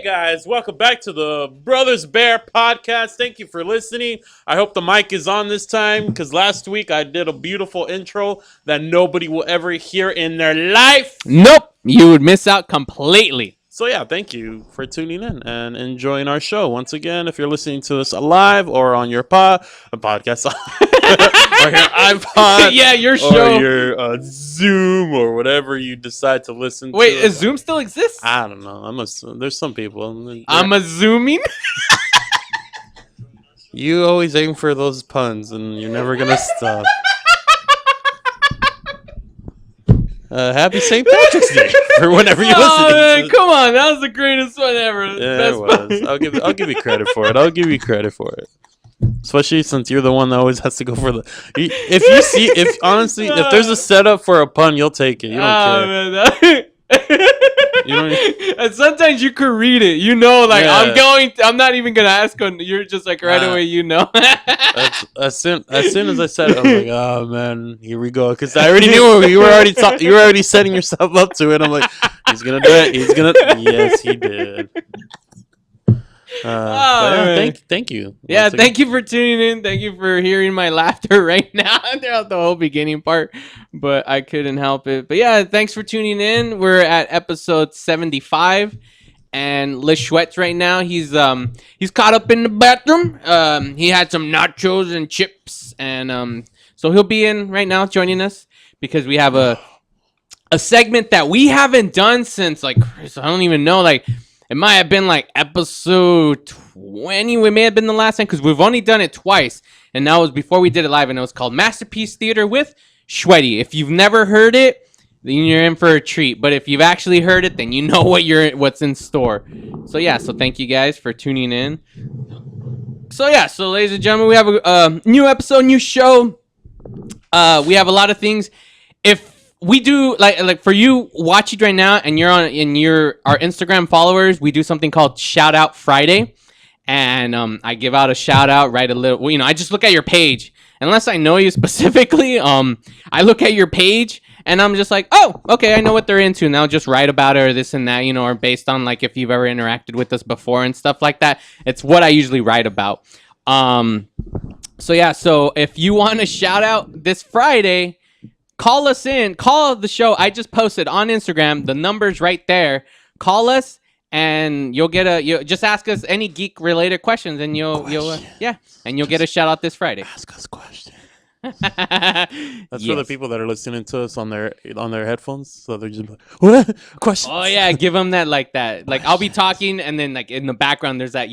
guys, welcome back to the Brothers Bear podcast. Thank you for listening. I hope the mic is on this time because last week I did a beautiful intro that nobody will ever hear in their life. Nope, you would miss out completely. So yeah, thank you for tuning in and enjoying our show. Once again, if you're listening to this live or on your podcast or your iPod, yeah, your show, or your Zoom or whatever you decide to listen to. Wait, does Zoom still exist? I don't know. There's some people. I'm assuming. You always aim for those puns, and you're never gonna stop. Happy St. Patrick's Day for whenever you listen. Man, come on, that was the greatest one ever. Yeah, it was. I'll give you credit for it. I'll give you credit for it. Especially since you're the one that always has to go for the. If there's a setup for a pun, you'll take it. You don't care. Man, and sometimes you could read it. You know, like yeah. I'm not even gonna ask. You're just like right away. You know. as soon as I said it, I was like, oh man, here we go. Because I already knew you were already setting yourself up to it. I'm like, he's gonna do it. Yes, he did. Thank you. Yeah, thank you for tuning in. Thank you for hearing my laughter right now throughout the whole beginning part, but I couldn't help it. But yeah, thanks for tuning in. We're at episode 75, and Lachouette's right now. He's caught up in the bathroom. He had some nachos and chips, and so he'll be in right now joining us because we have a segment that we haven't done since I don't even know It might have been episode 20. We may have been the last time because we've only done it twice. And that was before we did it live. And it was called Masterpiece Theater with Shweddy. If you've never heard it, then you're in for a treat. But if you've actually heard it, then you know what's in store. So thank you guys for tuning in. So ladies and gentlemen, we have a new episode, new show. We have a lot of things. If we do like for you watching right now, and you're our Instagram followers, we do something called Shout Out Friday, and I give out a shout out, write a little. I just look at your page, unless I know you specifically. I look at your page, and I'm just like, oh, okay, I know what they're into, and I'll just write about it or this and that, or based on if you've ever interacted with us before and stuff like that. It's what I usually write about. So if you want a shout out this Friday, call us in. Call the show. I just posted on Instagram. The number's right there. Call us, and you'll get you just ask us any geek related questions, and you'll get a shout out this Friday. Ask us questions. That's for the people that are listening to us on their headphones. So they're just like, what questions? Oh yeah, give them that I'll be talking, and then in the background there's that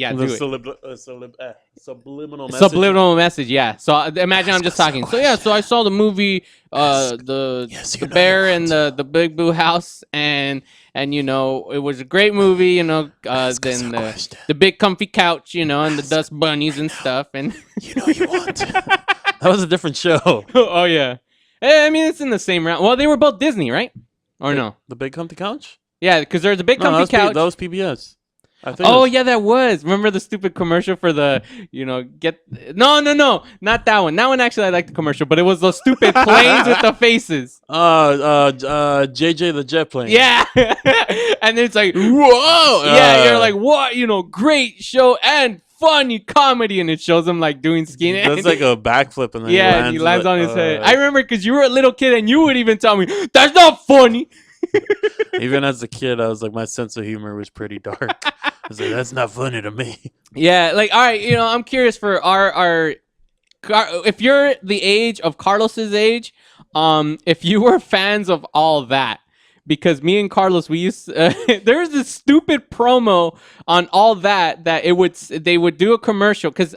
subliminal message. Subliminal message, yeah. So imagine I'm just talking. So I saw the movie, the bear and the Big Boo House, and it was a great movie. Then the big comfy couch, and the dust bunnies and stuff, and you want to. That was a different show. Oh yeah. I mean, it's in the same round. Well, they were both Disney, right? Or no? The Big Comfy Couch? Yeah, because there's a Big Comfy Couch. That was PBS. Yeah, that was. Remember the stupid commercial for the, No, not that one. That one actually I liked the commercial, but it was those stupid planes with the faces. JJ the jet plane. Yeah, and then it's like, whoa. Yeah, you're like, what? Great show and funny comedy, and it shows him doing skiing. That's like a backflip, and then he lands on his head. I remember because you were a little kid, and you would even tell me that's not funny. Even as a kid, I was like, my sense of humor was pretty dark. I was like, that's not funny to me. Yeah, all right, I'm curious for our if you're the age of Carlos's age, if you were fans of all that. Because me and Carlos, we used there's this stupid promo on all that they would do a commercial because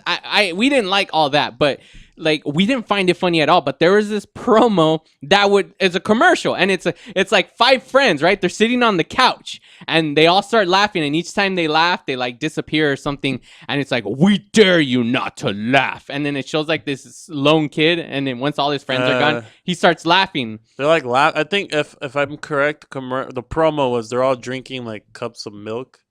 we didn't like all that, but we didn't find it funny at all. But there was this promo that it's a commercial, and it's like five friends, right? They're sitting on the couch and they all start laughing, and each time they laugh, they disappear or something, and it's like, we dare you not to laugh, and then it shows this lone kid, and then once all his friends are gone, he starts laughing. They're laugh. I think if I'm correct, the promo was they're all drinking cups of milk.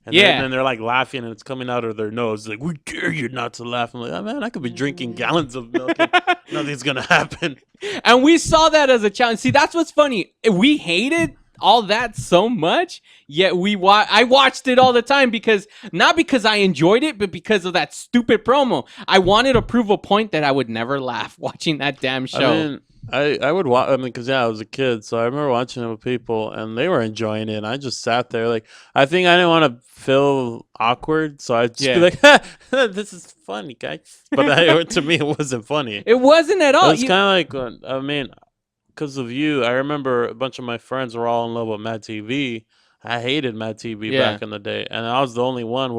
And then they're laughing, and it's coming out of their nose. We dare you not to laugh. I'm like, oh, man, I could be drinking gallons of milk and nothing's going to happen. And we saw that as a challenge. See, that's what's funny. We hated all that so much. Yet I watched it all the time because not because I enjoyed it, but because of that stupid promo. I wanted to prove a point that I would never laugh watching that damn show. I mean, I would watch. I mean, because I was a kid, so I remember watching it with people, and they were enjoying it. And I just sat there, like I think I didn't want to feel awkward, so I'd just be like, "This is funny, guys." But to me, it wasn't funny. It wasn't at all. It was kind of like, I mean, because of you, I remember a bunch of my friends were all in love with Mad TV. I hated Mad TV back in the day, and I was the only one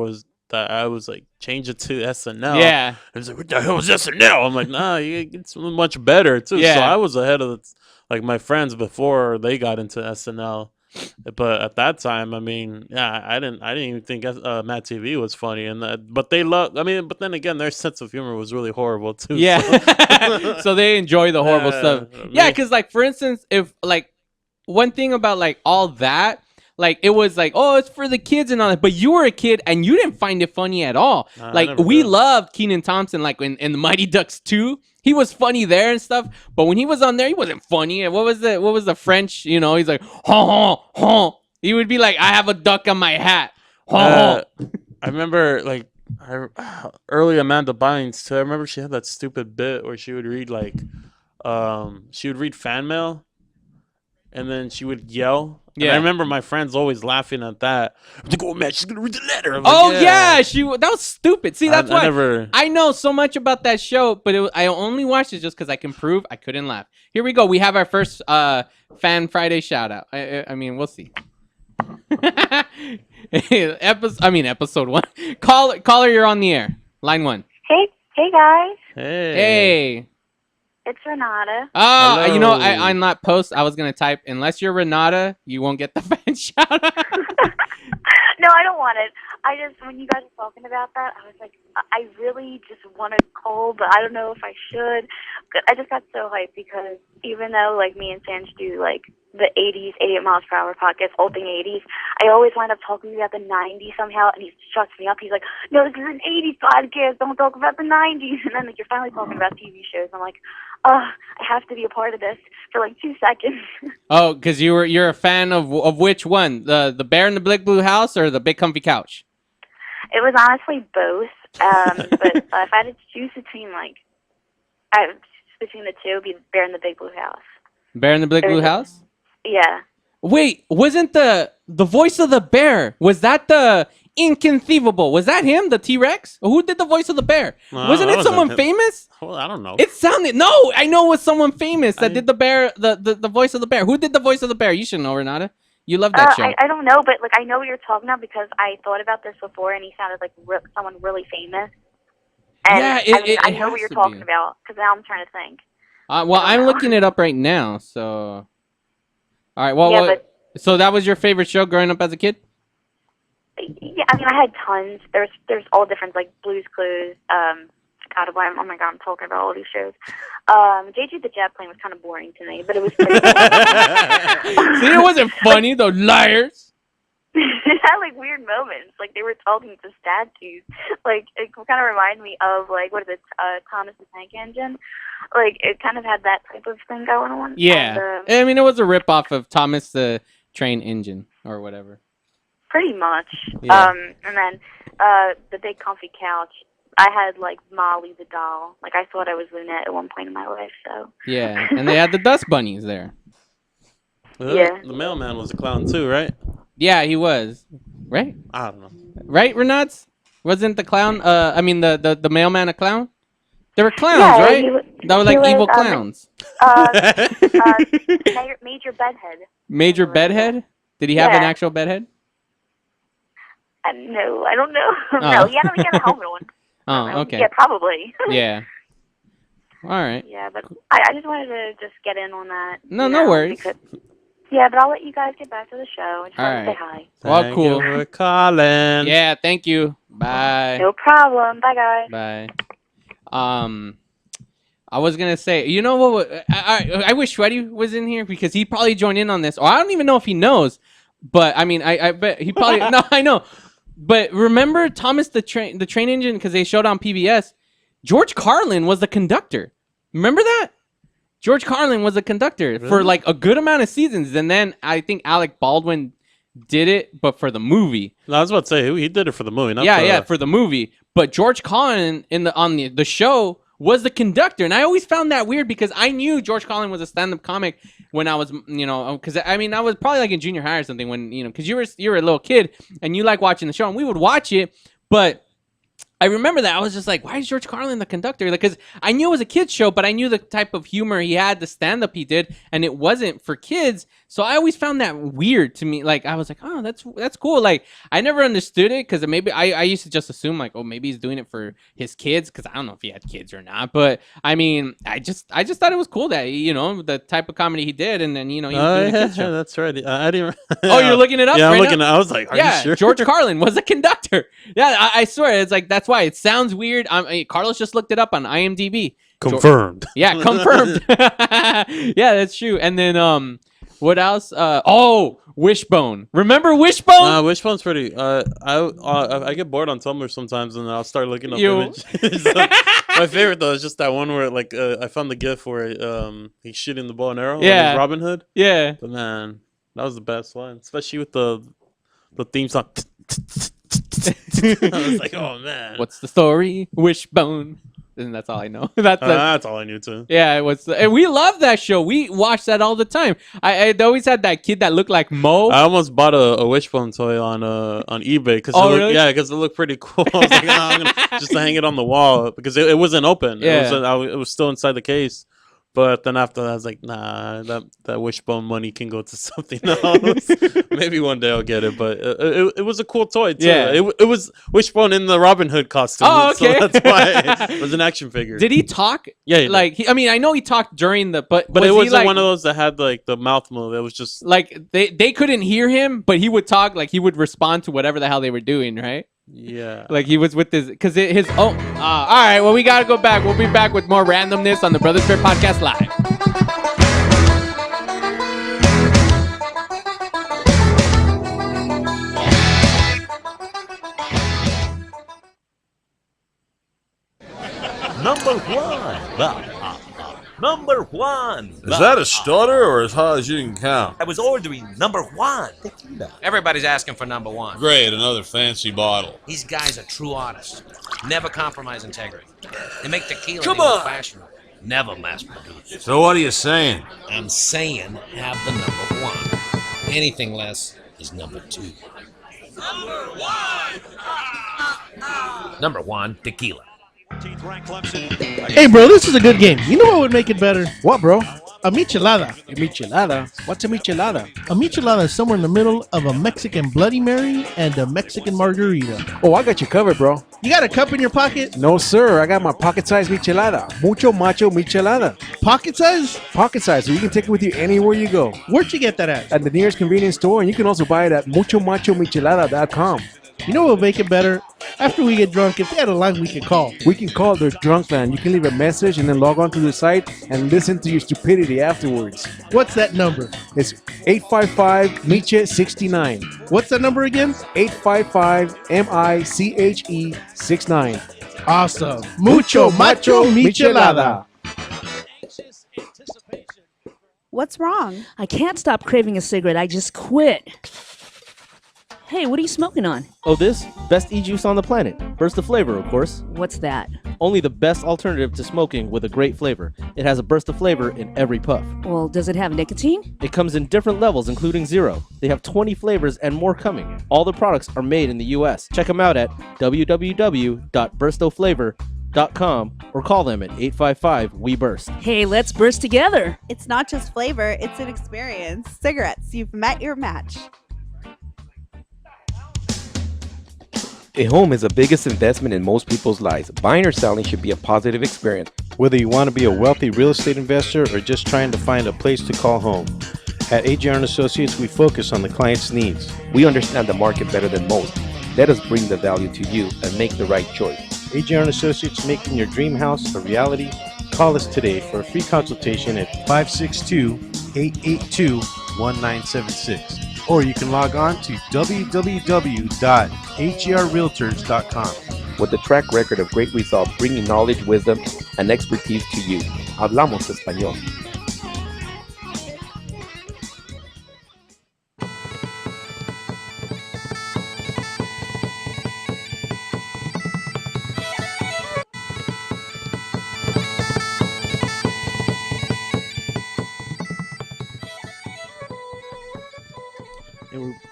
that I was like, change it to SNL. Yeah. And it's like, what the hell is SNL? I'm like, nah, it's much better too. Yeah. So I was ahead of like my friends before they got into SNL. But at that time, I mean, yeah, I didn't even think Mad TV was funny, but they love. I mean, but then again, their sense of humor was really horrible too. Yeah, so, so they enjoy the horrible stuff. Yeah, because like for instance, if like one thing about like all that, like it was like, oh, it's for the kids and all that, but you were a kid and you didn't find it funny at all. Like we loved Kenan Thompson, like in the Mighty Ducks 2. He was funny there and stuff, but when he was on there, he wasn't funny. And what was the French? You know, he's like, ha ha ha. He would be like, I have a duck on my hat. Ha ha. I remember like early Amanda Bynes too. I remember she had that stupid bit where she would read like, she would read fan mail, and then she would yell. Yeah, and I remember my friends always laughing at that. I'm like, oh man, she's gonna read the letter. I'm oh like, yeah, that was stupid. See, that's why I know so much about that show, but I only watched it just because I can prove I couldn't laugh. Here we go. We have our first Fan Friday shout out. I mean, we'll see. episode 1. Caller, you're on the air. Line 1. Hey guys. Hey. It's Renata. Oh, hello. you know, on that post, I was going to type, unless you're Renata, you won't get the fan shout out. No, I don't want it. When you guys were talking about that, I was like, I really just want to call, but I don't know if I should. I just got so hyped because even though, like, me and Sanj do, like, the 80s, 88 miles per hour podcast, all thing 80s, I always wind up talking about the 90s somehow, and he shuts me up. He's like, no, this is an 80s podcast. Don't talk about the 90s. And then, like, you're finally talking about TV shows. I'm like, I have to be a part of this for, like, 2 seconds. Oh, because you're a fan of which one? The Bear in the Big Blue House or the Big Comfy Couch? It was honestly both. But if I had to choose between, like, between the two, it would be Bear in the Big Blue House. Bear in the Big Blue House? Yeah. Wait, wasn't the voice of the bear, was that the Inconceivable? Was that him, the T-Rex? Who did the voice of the bear? Wasn't it someone famous? Well, I don't know. It sounded, no, I know it was someone famous that did the bear, the voice of the bear. Who did the voice of the bear? You should know, Renata. You love that show. I don't know, but like I know what you're talking about because I thought about this before, and he sounded like someone really famous. And, yeah, I know what you're talking about because now I'm trying to think. Well, I'm looking it up right now. So, all right. Well, so that was your favorite show growing up as a kid? Yeah, I mean, I had tons. There's all different, like Blue's Clues. God, oh my God, I'm talking about all these shows. JJ the Jet Plane was kind of boring to me, but it was pretty See, it wasn't funny, though, liars. It had, like, weird moments. Like, they were talking to statues. Like, it kind of reminded me of, like, what is it, Thomas the Tank Engine? Like, it kind of had that type of thing going on. Yeah. And, I mean, it was a ripoff of Thomas the Train Engine, or whatever. Pretty much. Yeah. And then the Big Comfy Couch. I had, like, Molly the doll. Like, I thought I was Lynette at one point in my life, so. Yeah, and they had the Dust Bunnies there. Yeah. The mailman was a clown, too, right? Yeah, he was. Right? I don't know. Right, Renats? Wasn't the clown, the mailman a clown? They were clowns, right? That were, like, evil clowns. Major Bedhead. Major Bedhead? Did he have an actual bedhead? No, I don't know. No, he had a helmet on. Oh, okay. Yeah, probably. Yeah. All right. Yeah, but I just wanted to just get in on that. No worries. Yeah, but I'll let you guys get back to the show. I just want to say hi. Well, cool. Thank you for calling. Yeah, thank you. Bye. No problem. Bye, guys. Bye. I was gonna say, you know what? I wish Shreddy was in here because he'd probably join in on this. Or I don't even know if he knows, but I mean, I bet he probably. No, I know. But remember Thomas the Train Engine because they showed on PBS. George Carlin was the conductor. Remember that? George Carlin was a conductor for like a good amount of seasons, and then I think Alec Baldwin did it, but for the movie. No, I was about to say he did it for the movie. Not for the movie. But George Carlin on the show was the conductor, and I always found that weird because I knew George Carlin was a stand-up comic when I was, because I was probably like in junior high or something when because you were a little kid and you like watching the show, and we would watch it, but. I remember that. I was just like, why is George Carlin the conductor? Like, because I knew it was a kid's show, but I knew the type of humor he had, the stand-up he did, and it wasn't for kids. So I always found that weird to me. Like, I was like, oh, that's cool. Like, I never understood it because maybe I used to just assume, like, oh, maybe he's doing it for his kids because I don't know if he had kids or not. But, I mean, I just thought it was cool that, the type of comedy he did, and then, he was doing a kid's show. That's right. I didn't... Oh, you're looking it up Yeah, right I'm looking now? I was like, are you sure? George Carlin was a conductor. Yeah, I swear. It's like, that's why it sounds weird. Carlos just looked it up on IMDb. Confirmed. Yeah, confirmed. Yeah, that's true. And then what else? Wishbone. Remember Wishbone? Wishbone's pretty. I get bored on Tumblr sometimes, and I'll start looking up images. My favorite though is just that one where like I found the GIF where he's shooting the bow and arrow. Yeah, Robin Hood. Yeah, but man, that was the best one, especially with the theme song. I was like, oh man, what's the story? Wishbone. And that's all I know. That's all I knew too. Yeah, it was, and we love that show. We watched that all the time. I always had that kid that looked like Mo. I almost bought a Wishbone toy on eBay because really? Because it looked pretty cool. I was like, I'm gonna just hang it on the wall because it wasn't open. Yeah. It was still inside the case. But then after that, I was like, nah, that Wishbone money can go to something else. Maybe one day I'll get it. But it was a cool toy, too. Yeah. It was Wishbone in the Robin Hood costume. Oh, okay. So that's why it was an action figure. Did he talk? Yeah. I know he talked during the... But it wasn't one of those that had like the mouth move. It was just... Like, they couldn't hear him, but he would talk, like he would respond to whatever the hell they were doing, right? Yeah. Like he was with his... Because all right, well, we got to go back. We'll be back with more randomness on the Brothers Bear Podcast Live. Number one. Number one. Is that a stutter or as high as you can count? I was ordering number one. Everybody's asking for number one. Great, another fancy bottle. These guys are true artists. Never compromise integrity. They make tequila Come the on. old-fashioned way. Never mass-produced. So what are you saying? I'm saying have the number one. Anything less is number two. Number one, tequila. Hey, bro, this is a good game. You know what would make it better? What, bro? A michelada. A michelada? What's a michelada? A michelada is somewhere in the middle of a Mexican Bloody Mary and a Mexican margarita. Oh, I got you covered, bro. You got a cup in your pocket? No, sir. I got my pocket-sized michelada. Mucho macho michelada. Pocket size? Pocket size, so you can take it with you anywhere you go. Where'd you get that at? At the nearest convenience store, and you can also buy it at muchomachomichelada.com. You know what would make it better? After we get drunk, if they had a line we could call. We can call their drunk line. You can leave a message and then log on to the site and listen to your stupidity afterwards. What's that number? It's 855-MICHE-69. What's that number again? 855-MICHE-69. Awesome. Mucho macho michelada. What's wrong? I can't stop craving a cigarette. I just quit. Hey, what are you smoking on? Oh, this? Best e-juice on the planet. Burst of flavor, of course. What's that? Only the best alternative to smoking with a great flavor. It has a burst of flavor in every puff. Well, does it have nicotine? It comes in different levels, including 0. They have 20 flavors and more coming. All the products are made in the U.S. Check them out at www.burstoflavor.com or call them at 855-WE-BURST. Hey, let's burst together. It's not just flavor, it's an experience. Cigarettes, you've met your match. A home is the biggest investment in most people's lives. Buying or selling should be a positive experience. Whether you want to be a wealthy real estate investor or just trying to find a place to call home. At AJR & Associates, we focus on the client's needs. We understand the market better than most. Let us bring the value to you and make the right choice. AJR & Associates, making your dream house a reality. Call us today for a free consultation at 562-882-1976. Or you can log on to www.hrrealtors.com. With a track record of great results, bringing knowledge, wisdom, and expertise to you. Hablamos español.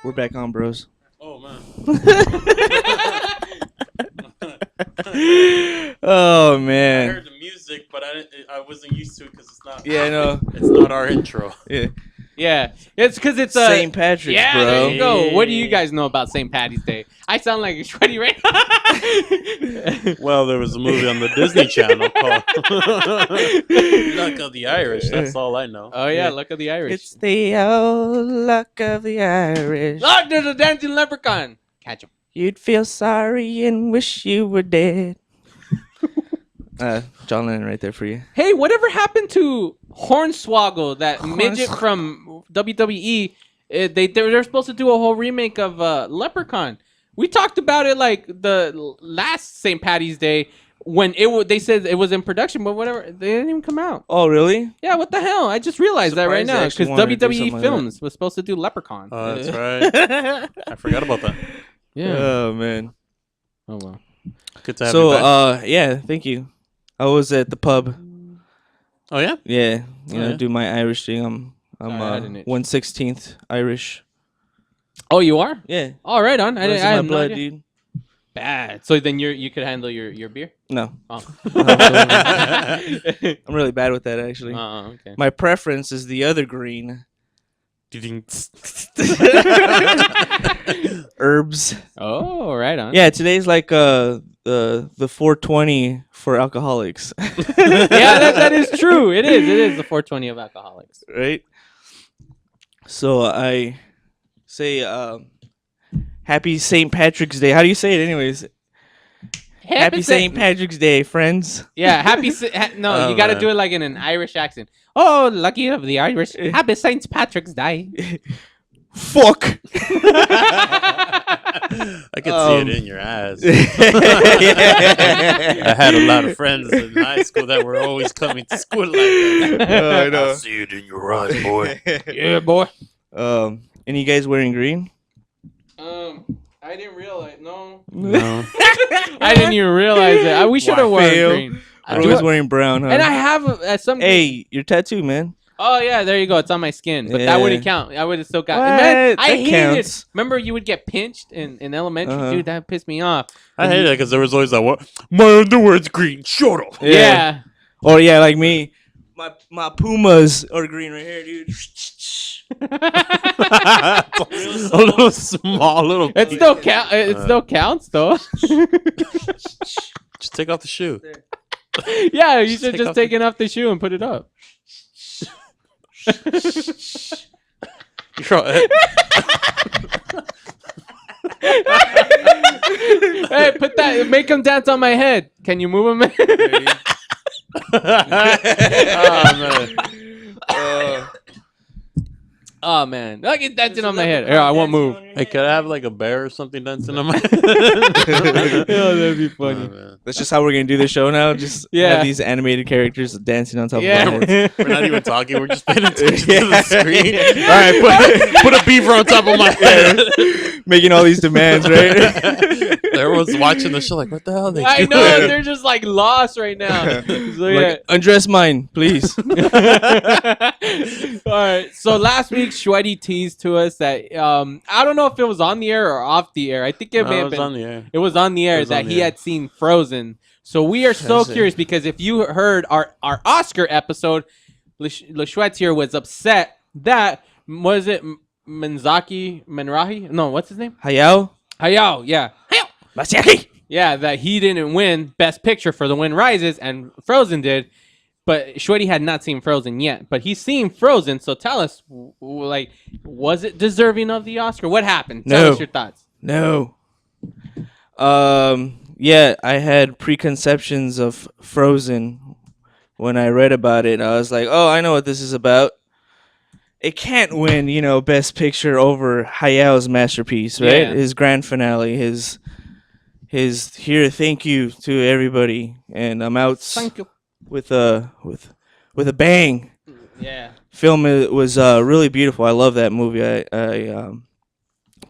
We're back on, bros. Oh man. Oh I man. heard the music, but I wasn't used to it because it's not. Yeah, I know. It's not our intro. Yeah. Yeah, it's because it's St. Patrick's, yeah, bro. there you go. What do you guys know about St. Patty's Day? I sound like a sweaty right now. Well, there was a movie on the Disney Channel called Luck of the Irish. That's all I know. Oh yeah, Luck of the Irish. It's the old luck of the Irish. Look, there's a dancing leprechaun. Catch him. You'd feel sorry and wish you were dead. John Lennon right there for you. Hey, whatever happened to Hornswoggle, that midget from WWE? They're supposed to do a whole remake of Leprechaun. We talked about it like the last St. Patty's Day when they said it was in production, but whatever, they didn't even come out. Oh, really? Yeah, what the hell? I just realized that right Surprised they now actually because wanted to do WWE something like Films was supposed to do Leprechaun. Oh, that's right. I forgot about that. Yeah. Oh man. Oh well. Good to have you back. Yeah, thank you. I was at the pub. Oh yeah. Yeah, yeah? do my Irish thing. I'm I didn't itch. 1/16 Irish. Oh, you are? Yeah. Oh, right on. I Runs in have my no blood, idea. dude. Bad. So then you could handle your beer? No. Oh. I'm really bad with that actually. Okay. My preference is the other green. Herbs. Oh, right on. Yeah, today's like the 420 for alcoholics. Yeah, that is true. It is the 420 of alcoholics. Right? So I say happy St. Patrick's Day. How do you say it anyways? Happy St. Patrick's Day, friends. Yeah, no, you got to do it like in an Irish accent. Oh, lucky of the Irish. Happy St. Patrick's Day. Fuck. I could see it in your eyes. I had a lot of friends in high school that were always coming to school like that. I know. I see it in your eyes, boy. Yeah, boy. Any guys wearing green? I didn't realize. No. No. I didn't even realize it. We should have worn green. I was wearing brown, huh? And I have some. Hey, your tattoo, man. Oh yeah, there you go. It's on my skin, but that wouldn't count. I would have still got. What? Man, I That hated counts. it. Remember, you would get pinched in elementary, dude. That pissed me off. I hated it because there was always that one. My underwear's green. Shut up. Yeah. Or yeah, like me. My Pumas are green right here, dude. A little small, little. It still count. It still counts though. Just take off the shoe. Yeah, you should just take it off the shoe and put it up. Hey, put that. Make him dance on my head. Can you move him? Oh man, I get dancing on my head. Here, I won't move. Hey, could I have like a bear or something dancing on my head? Oh, that'd be funny. That's just how we're gonna do the show now. Just have these animated characters dancing on top of our heads. We're not even talking. We're just paying attention to the screen. All right, put a beaver on top of my head. Making all these demands, right? Everyone's watching the show like, what the hell are they I doing? know, they're just like lost right now. So, Like, undress mine, please. All right. So last week, Shweddy teased to us that I don't know if it was on the air or off the air. I think it may have been on the air. It was on the air that he had seen Frozen. So we are so curious because if you heard our Oscar episode, Lashwetz here was upset that was it Menrahi? No, what's his name? Hayao, yeah. Yeah, that he didn't win Best Picture for The Wind Rises and Frozen did. But Shweddy had not seen Frozen yet. But he's seen Frozen, so tell us, like, was it deserving of the Oscar? What happened? Tell us your thoughts. No. Yeah, I had preconceptions of Frozen when I read about it. I was like, oh, I know what this is about. It can't win, Best Picture over Hayao's masterpiece, right? Yeah. His grand finale, his here, thank you to everybody, and I'm out. Thank you. With a bang. Yeah. Film was really beautiful. I love that movie. I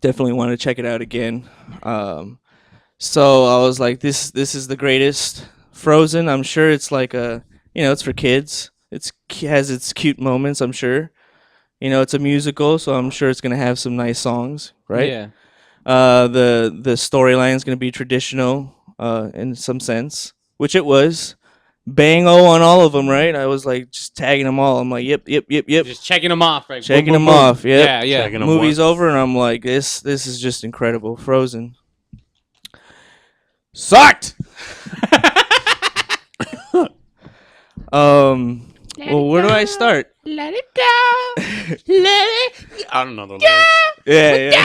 definitely want to check it out again. So I was like, this is the greatest Frozen. I'm sure it's like it's for kids. It has its cute moments, I'm sure. It's a musical, so I'm sure it's gonna have some nice songs. right? Yeah. The storyline is going to be traditional in some sense, which it was. Bang on all of them, right? I was like just tagging them all. I'm like, yep. Just checking them off, right? Checking Boom, boom, them boom. off. Yep. Yeah. Movie's over, and I'm like, this is just incredible. Frozen. Sucked. Well, where do I start? Let it go. Let it. I don't know the lyrics.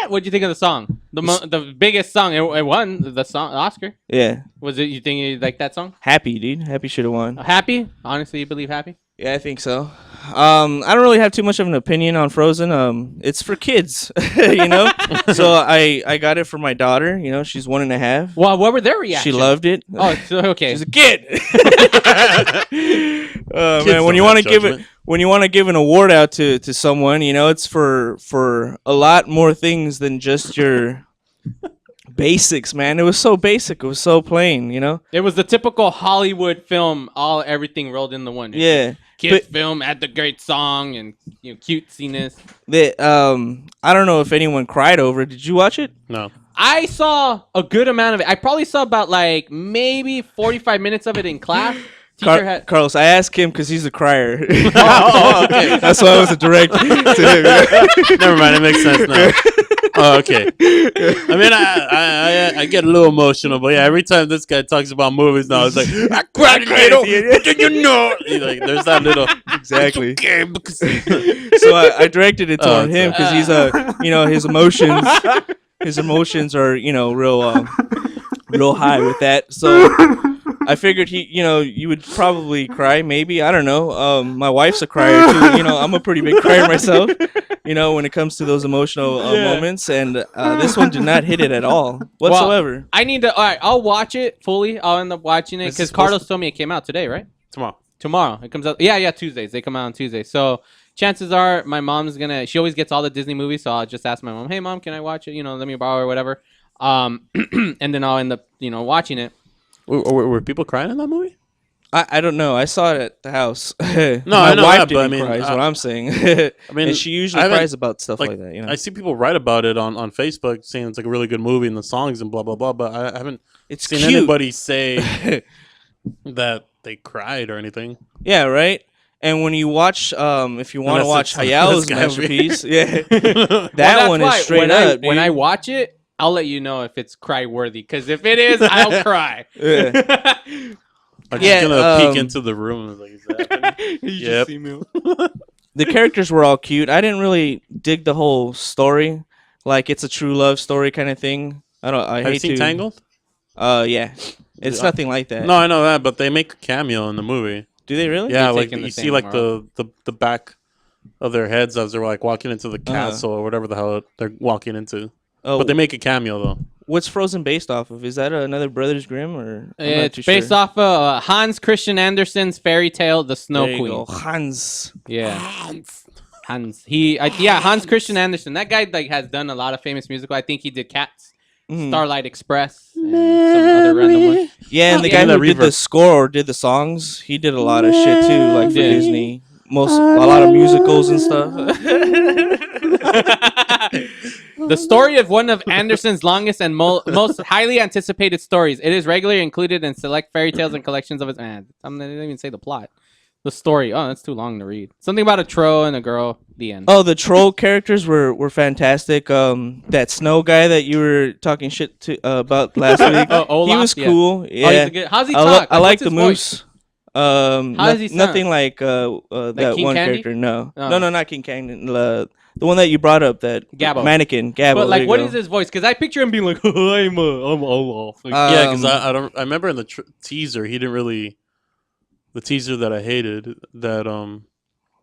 What'd you think of the song? The biggest song. It won the song Oscar. Yeah. Was it? You think you like that song? Happy, dude. Happy should have won. Happy? Honestly, you believe Happy? Yeah, I think so. I don't really have too much of an opinion on Frozen. It's for kids, you know. So I got it for my daughter. You know, she's 1.5. Well, what were their reactions? She loved it. Oh, so, okay. She's a kid. Man, when you want to give an award out to someone, you know, it's for a lot more things than just your basics, man. It was so basic. It was so plain, you know. It was the typical Hollywood film, everything rolled into one. Yeah. Kid film had the great song and cutesiness. I don't know if anyone cried over it. Did you watch it? No. I saw a good amount of it. I probably saw about like maybe 45 minutes of it in class. Carlos, I asked him because he's a crier. Okay. That's why I was a direct to him. Never mind, it makes sense now. Oh, okay. I mean, I get a little emotional, but yeah, every time this guy talks about movies now, it's like, I cried a little, but then you know. Like, there's that little. Exactly. Okay, because so I directed it toward him because he's his emotions are, real high with that. So I figured you would probably cry, maybe. I don't know. My wife's a crier too. I'm a pretty big crier myself. When it comes to those emotional moments, and this one did not hit it at all whatsoever. Well, I need to. All right, I'll watch it fully. I'll end up watching it because Carlos told me it came out today, right? Tomorrow it comes out. Yeah, Tuesdays. They come out on Tuesday. So chances are my mom's gonna. She always gets all the Disney movies, so I'll just ask my mom, "Hey, mom, can I watch it? Let me borrow or whatever." And then I'll end up, watching it. Were people crying in that movie? I don't know. I saw it at the house. No, my I know wife that, didn't but cry, is what I'm saying. I mean, and she usually cries about stuff like that. I see people write about it on Facebook, saying it's like a really good movie and the songs and blah blah blah. But I haven't seen anybody say that they cried or anything. Yeah, right. And when you watch, if you want to watch Hayal's masterpiece, that one is straight up. When I watch it, I'll let you know if it's cry worthy. Because if it is, I'll cry. I'm just gonna peek into the room and like, is that happening? Yep. The characters were all cute. I didn't really dig the whole story, like it's a true love story kind of thing. Have you seen Tangled? Yeah, it's nothing like that. No, I know that, but they make a cameo in the movie. Do they really? Yeah, like you see like the back of their heads as they're like walking into the castle or whatever the hell they're walking into. Oh, but they make a cameo though. What's Frozen based off of? Is that another Brothers Grimm or? It's based off of Hans Christian Andersen's fairy tale, The Snow Queen. Go. Hans. Yeah. Hans. Hans Christian Andersen. That guy has done a lot of famous musical. I think he did Cats, Starlight Express, and some other random ones. Yeah, and the guy who did the score or did the songs, he did a lot of shit too, like for Disney. A lot of musicals and stuff. The story of one of Andersen's longest and most highly anticipated stories. It is regularly included in select fairy tales and collections of its. I didn't even say the plot. The story. Oh, that's too long to read. Something about a troll and a girl. The end. Oh, the troll characters were fantastic. That snow guy that you were talking shit about last week. Olaf, he was cool. Yeah. Oh, he's how's he talk? I like the moose. How does he sound? Nothing like that King one Candy? character. No, not King Candy. The one that you brought up, that Gabbo. mannequin, Gabbo. But what is his voice? Because I picture him being like, I'm Olaf. Yeah, because I remember in the teaser he didn't really. The teaser that I hated, that I don't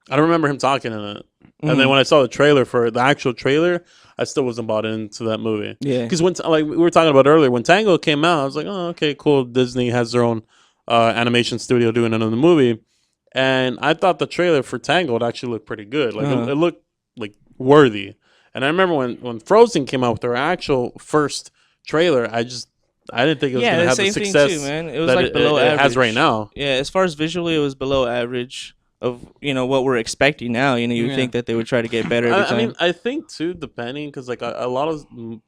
remember him talking in it. And then when I saw the trailer for the actual trailer, I still wasn't bought into that movie. Yeah, because when like we were talking about earlier, when Tango came out, I was like, oh, okay, cool. Disney has their own animation studio doing another movie, and I thought the trailer for Tango would actually look pretty good. Like it looked like worthy. And I remember when Frozen came out with their actual first trailer, I didn't think it was going to have the success too, man. It was that like below average. it has right now. Yeah, as far as visually, it was below average. what we're expecting now. You think that they would try to get better every time. I mean, I think too, depending, because like a lot of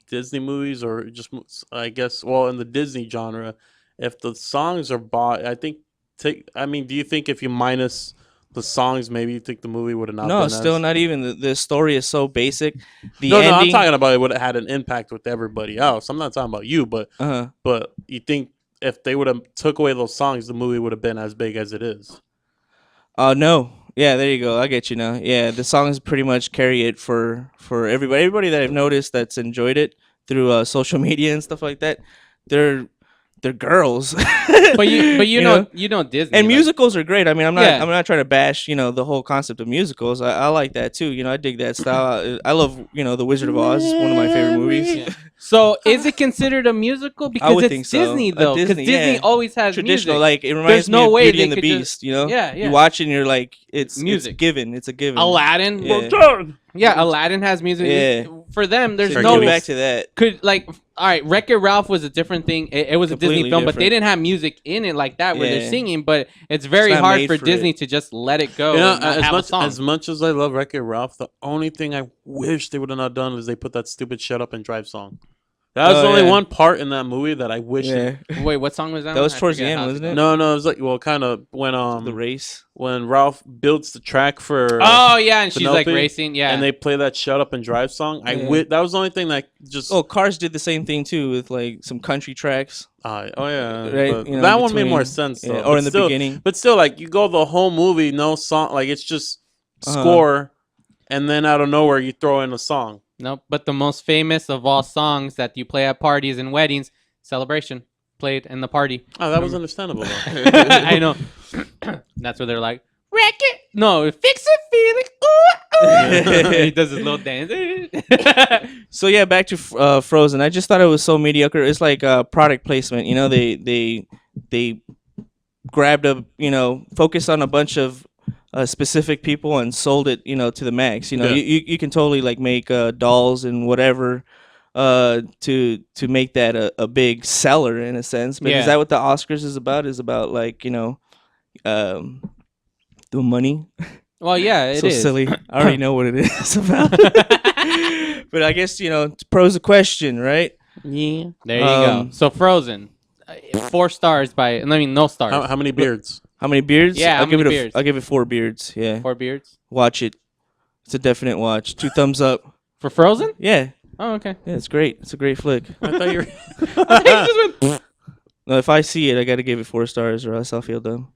Disney movies, or just I guess, well, in the Disney genre, if the songs are bought, I think do you think if you minus the songs, maybe you think the movie would have not? No, been still not even. The story is so basic. The no, ending, I'm talking about it would have had an impact with everybody else. I'm not talking about you, but you think if they would have took away those songs, the movie would have been as big as it is? No. Yeah, there you go. I get you now. Yeah, the songs pretty much carry it for everybody. Everybody that I've noticed that's enjoyed it through social media and stuff like that, they're girls. but you know Disney, and musicals are great. I mean, I'm not trying to bash the whole concept of musicals. I like that too. I dig that style. I love The Wizard of Oz. It's one of my favorite movies. Yeah. So is it considered a musical? Because I would it's think so. Disney though. Because Disney always has traditional. music. Like it reminds me of Beauty and the Beast. Yeah. You watch it and you're like, it's music. It's given. It's a given. Aladdin. Yeah. Aladdin has music. Yeah. For them, there's So no going back to that. All right, Wreck-It Ralph was a different thing. It was a Disney film, but they didn't have music in it like that where they're singing. But it's very hard for Disney to just let it go. As much as I love Wreck-It Ralph, the only thing I wish they would have not done is they put that stupid "Shut Up and Drive" song. That was only one part in that movie that I wish. Wait, what song was that? That was towards the end, wasn't it? No, it was like kind of when the race when Ralph builds the track for. Oh yeah, and she's like Penelope, racing, yeah. and they play that "Shut Up and Drive" song. That was the only thing that just. Oh, Cars did the same thing too with like some country tracks. Right, that one made more sense though. Or in the beginning, but still, like you go the whole movie, no song, like it's just score, and then out of nowhere you throw in a song. Nope, but the most famous of all songs that you play at parties and weddings, Celebration, played in the party. Oh, that was understandable though. I know. That's where they're like, wreck it. No, fix it, feeling. Ooh, ooh. He does his little dance. So yeah, back to Frozen. I just thought it was so mediocre. It's like product placement. They grabbed focused on a bunch of specific people and sold it, to the max. You can totally like make dolls and whatever to make that a big seller in a sense. But is that what the Oscars is about? Is about like the money? Well, yeah, it so is. silly. I already know what it is about. But I guess to pose a question, right? Yeah. There you go. So Frozen, 4 stars no stars. How many beards? How many beards? Yeah, I'll give it 4 beards. Yeah. 4 beards. Watch it. It's a definite watch. 2 thumbs up. For Frozen? Yeah. Oh, okay. Yeah, it's great. It's a great flick. I thought you were. No, if I see it, I gotta give it 4 stars, or else I'll feel dumb.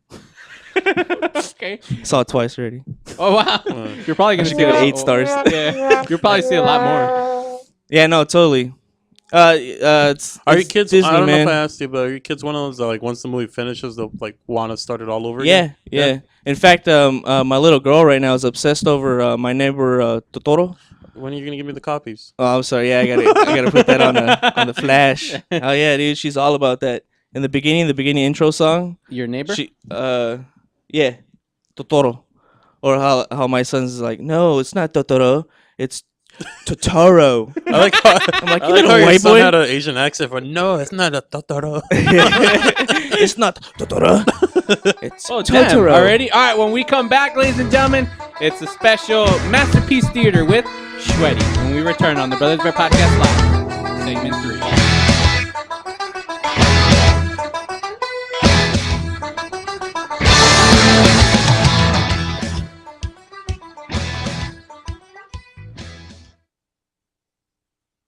Okay. Saw it twice already. Oh wow. You're probably gonna give it 8 stars. Yeah. You'll probably see a lot more. Yeah. No. Totally. Are your kids? Disney, I don't man. know if I asked you, but are your kids one of those that like once the movie finishes, they'll like want to start it all over again? Yeah. In fact, my little girl right now is obsessed over my neighbor Totoro. When are you gonna give me the copies? Oh, I'm sorry. Yeah, I gotta put that on the flash. Oh yeah, dude, she's all about that. In the beginning intro song. Your neighbor? Yeah, Totoro. Or how my son's like, no, it's not Totoro, it's Totoro. I like how, I'm like, I you like little how your white son boy. had an Asian accent. But no, it's not a Totoro. It's not Totoro. It's Oh, damn. Totoro. Already? All right, when we come back, ladies and gentlemen, it's a special Masterpiece Theater with Shweddy. When we return on the Brothers Bear Podcast Live, segment 3.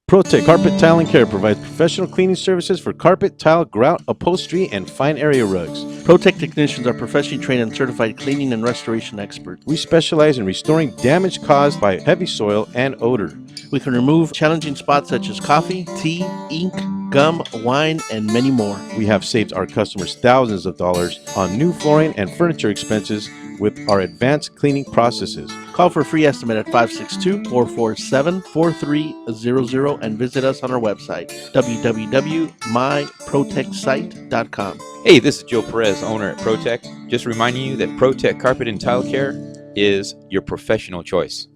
ProTech Carpet Tile and Care provides professional cleaning services for carpet, tile, grout, upholstery, and fine area rugs. ProTech technicians are professionally trained and certified cleaning and restoration experts. We specialize in restoring damage caused by heavy soil and odor. We can remove challenging spots such as coffee, tea, ink, gum, wine, and many more. We have saved our customers thousands of dollars on new flooring and furniture expenses with our advanced cleaning processes. Call for a free estimate at 562-447-4300 and visit us on our website, www.myprotectsite.com. Hey, this is Joe Perez, owner at ProTech. Just reminding you that ProTech Carpet and Tile Care is your professional choice.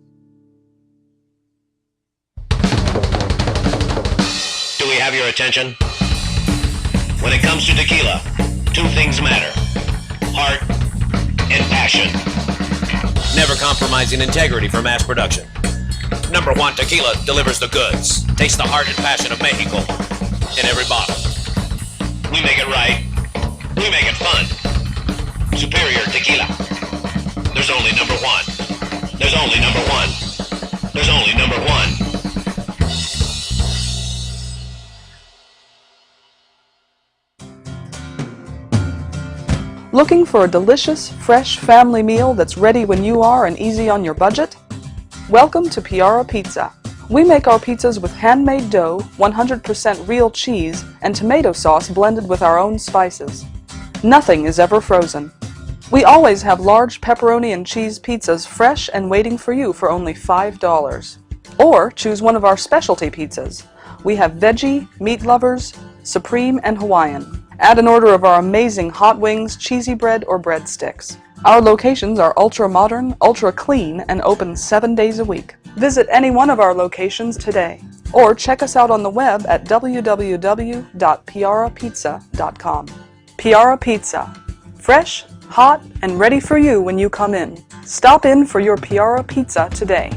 Do we have your attention? When it comes to tequila, 2 things matter: heart and passion. never compromising integrity for mass production. Number One Tequila delivers the goods. Taste the heart and passion of Mexico in every bottle. We make it right. We make it fun. Superior Tequila. There's only number one. There's only number one. There's only number one. Looking for a delicious, fresh family meal that's ready when you are and easy on your budget? Welcome to Piara Pizza. We make our pizzas with handmade dough, 100% real cheese, and tomato sauce blended with our own spices. Nothing is ever frozen. We always have large pepperoni and cheese pizzas fresh and waiting for you for only $5. Or choose one of our specialty pizzas. We have veggie, meat lovers, supreme, and Hawaiian. Add an order of our amazing hot wings, cheesy bread, or breadsticks. Our locations are ultra-modern, ultra-clean, and open 7 days a week. Visit any one of our locations today, or check us out on the web at www.piarapizza.com. Piara Pizza. Fresh, hot, and ready for you when you come in. Stop in for your Piara Pizza today.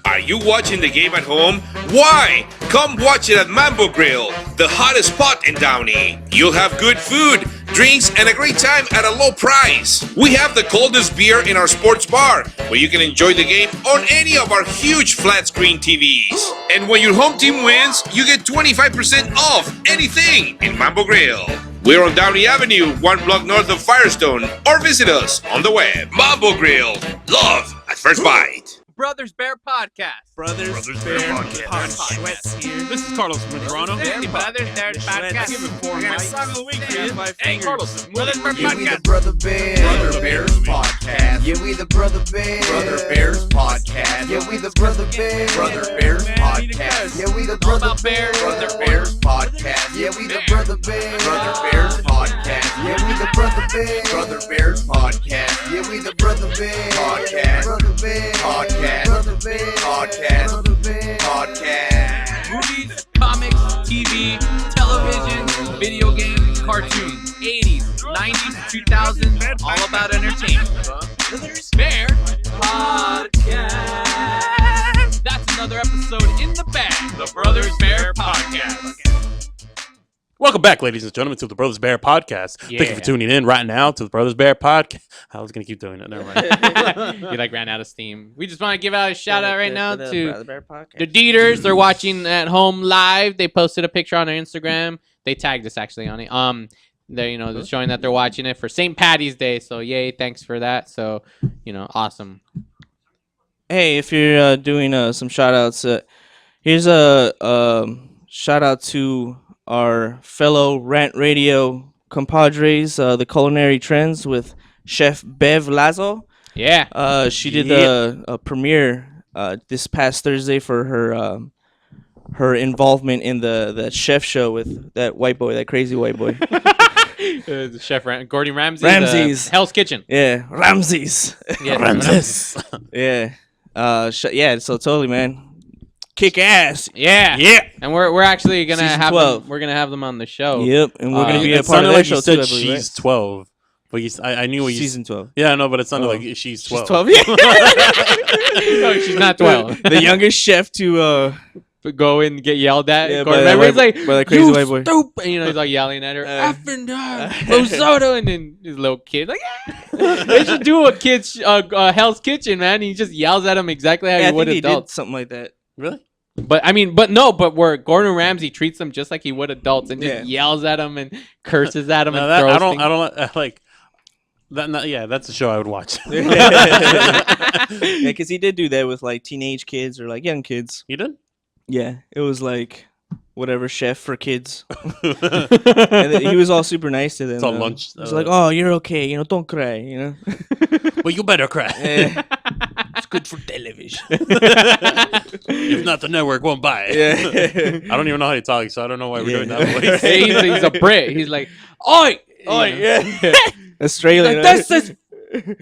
Are you watching the game at home? Why? Come watch it at Mambo Grill, the hottest spot in Downey. You'll have good food, drinks, and a great time at a low price. We have the coldest beer in our sports bar, where you can enjoy the game on any of our huge flat screen TVs. And when your home team wins, you get 25% off anything in Mambo Grill. We're on Downey Avenue, 1 block north of Firestone, or visit us on the web. Mambo Grill, love at first bite. Brothers Bear Podcast. Brothers Bear Podcast. This is Carlos Medrano. Brothers Bear Podcast. Give it 4 mics. Song of the week, dude. Hey, Carlos. Brothers Bear Yeah, we the Podcast. Brother Bears Podcast. Yeah, we the Brother Bears Podcast. Yeah, we the Brother Bears Podcast. Yeah, we the Brother Bears Podcast. Yeah, we the Brother Bears Podcast. Yeah, we the Brother Bears Podcast. Yeah, we the Brother Bears Podcast. Movies, comics, TV, television, video games, cartoons, 80s, 90s, 2000s, all about entertainment. Brothers Bear Podcast. That's another episode in the bag. The Brothers Bear Podcast. Welcome back, ladies and gentlemen, to the Brothers Bear Podcast. Thank you for tuning in right now to the Brothers Bear Podcast. I was going to keep doing it. Never mind. You ran out of steam. We just want to give out a shout out right now the to Brother Bear Podcast. the Deeters. They're watching at home live. They posted a picture on their Instagram. They tagged us actually on it. They're showing that they're watching it for St. Patty's Day. So yay, thanks for that. So awesome. Hey, if you're doing some shout outs, here's a shout out to our fellow Rant Radio compadres, the Culinary Trends with Chef Bev Lazo. Yeah. She did a premiere this past Thursday for her involvement in the chef show with that white boy, that crazy white boy. The Chef Gordon Ramsay. Ramsay's. Hell's Kitchen. Yeah, Ramsay's. Yeah, Ramses. Yeah. Yeah, so totally, man. Kick ass. Yeah. And we're actually gonna Season have 12. them, we're gonna have them on the show. Yep, and we're gonna be a It part of sounded that like show you too, said I believe, she's 12. But I knew what you Season 12. Yeah, no, but it sounded like she's 12. She's 12. Yeah. No, she's not 12. The youngest chef to go and get yelled at. Yeah, Gordon by that Ramsay's white- like, by that crazy "You white boy." stupid!" He's like yelling at her, "Effing Rosato," and then his little kid like, they should do a kid's Hell's Kitchen, man. He just yells at him exactly how Yeah, he I would think they adults. did something like that. Really? But where Gordon Ramsay treats them just like he would adults and just yells at them and curses at them and throws I things. don't like that. Yeah, that's a show I would watch. Yeah, because he did do that with like teenage kids or like young kids. He did? Yeah, it was like whatever chef for kids. And he was all super nice to them. It's all lunch. He's like, "Oh, you're okay. Don't cry. Well, you better cry. Yeah. It's good for television. If not, the network won't buy it. Yeah. I don't even know how he talks, so I don't know why we're doing that voice. He's a Brit. He's like, "Oi, yeah." Australian. Like, this is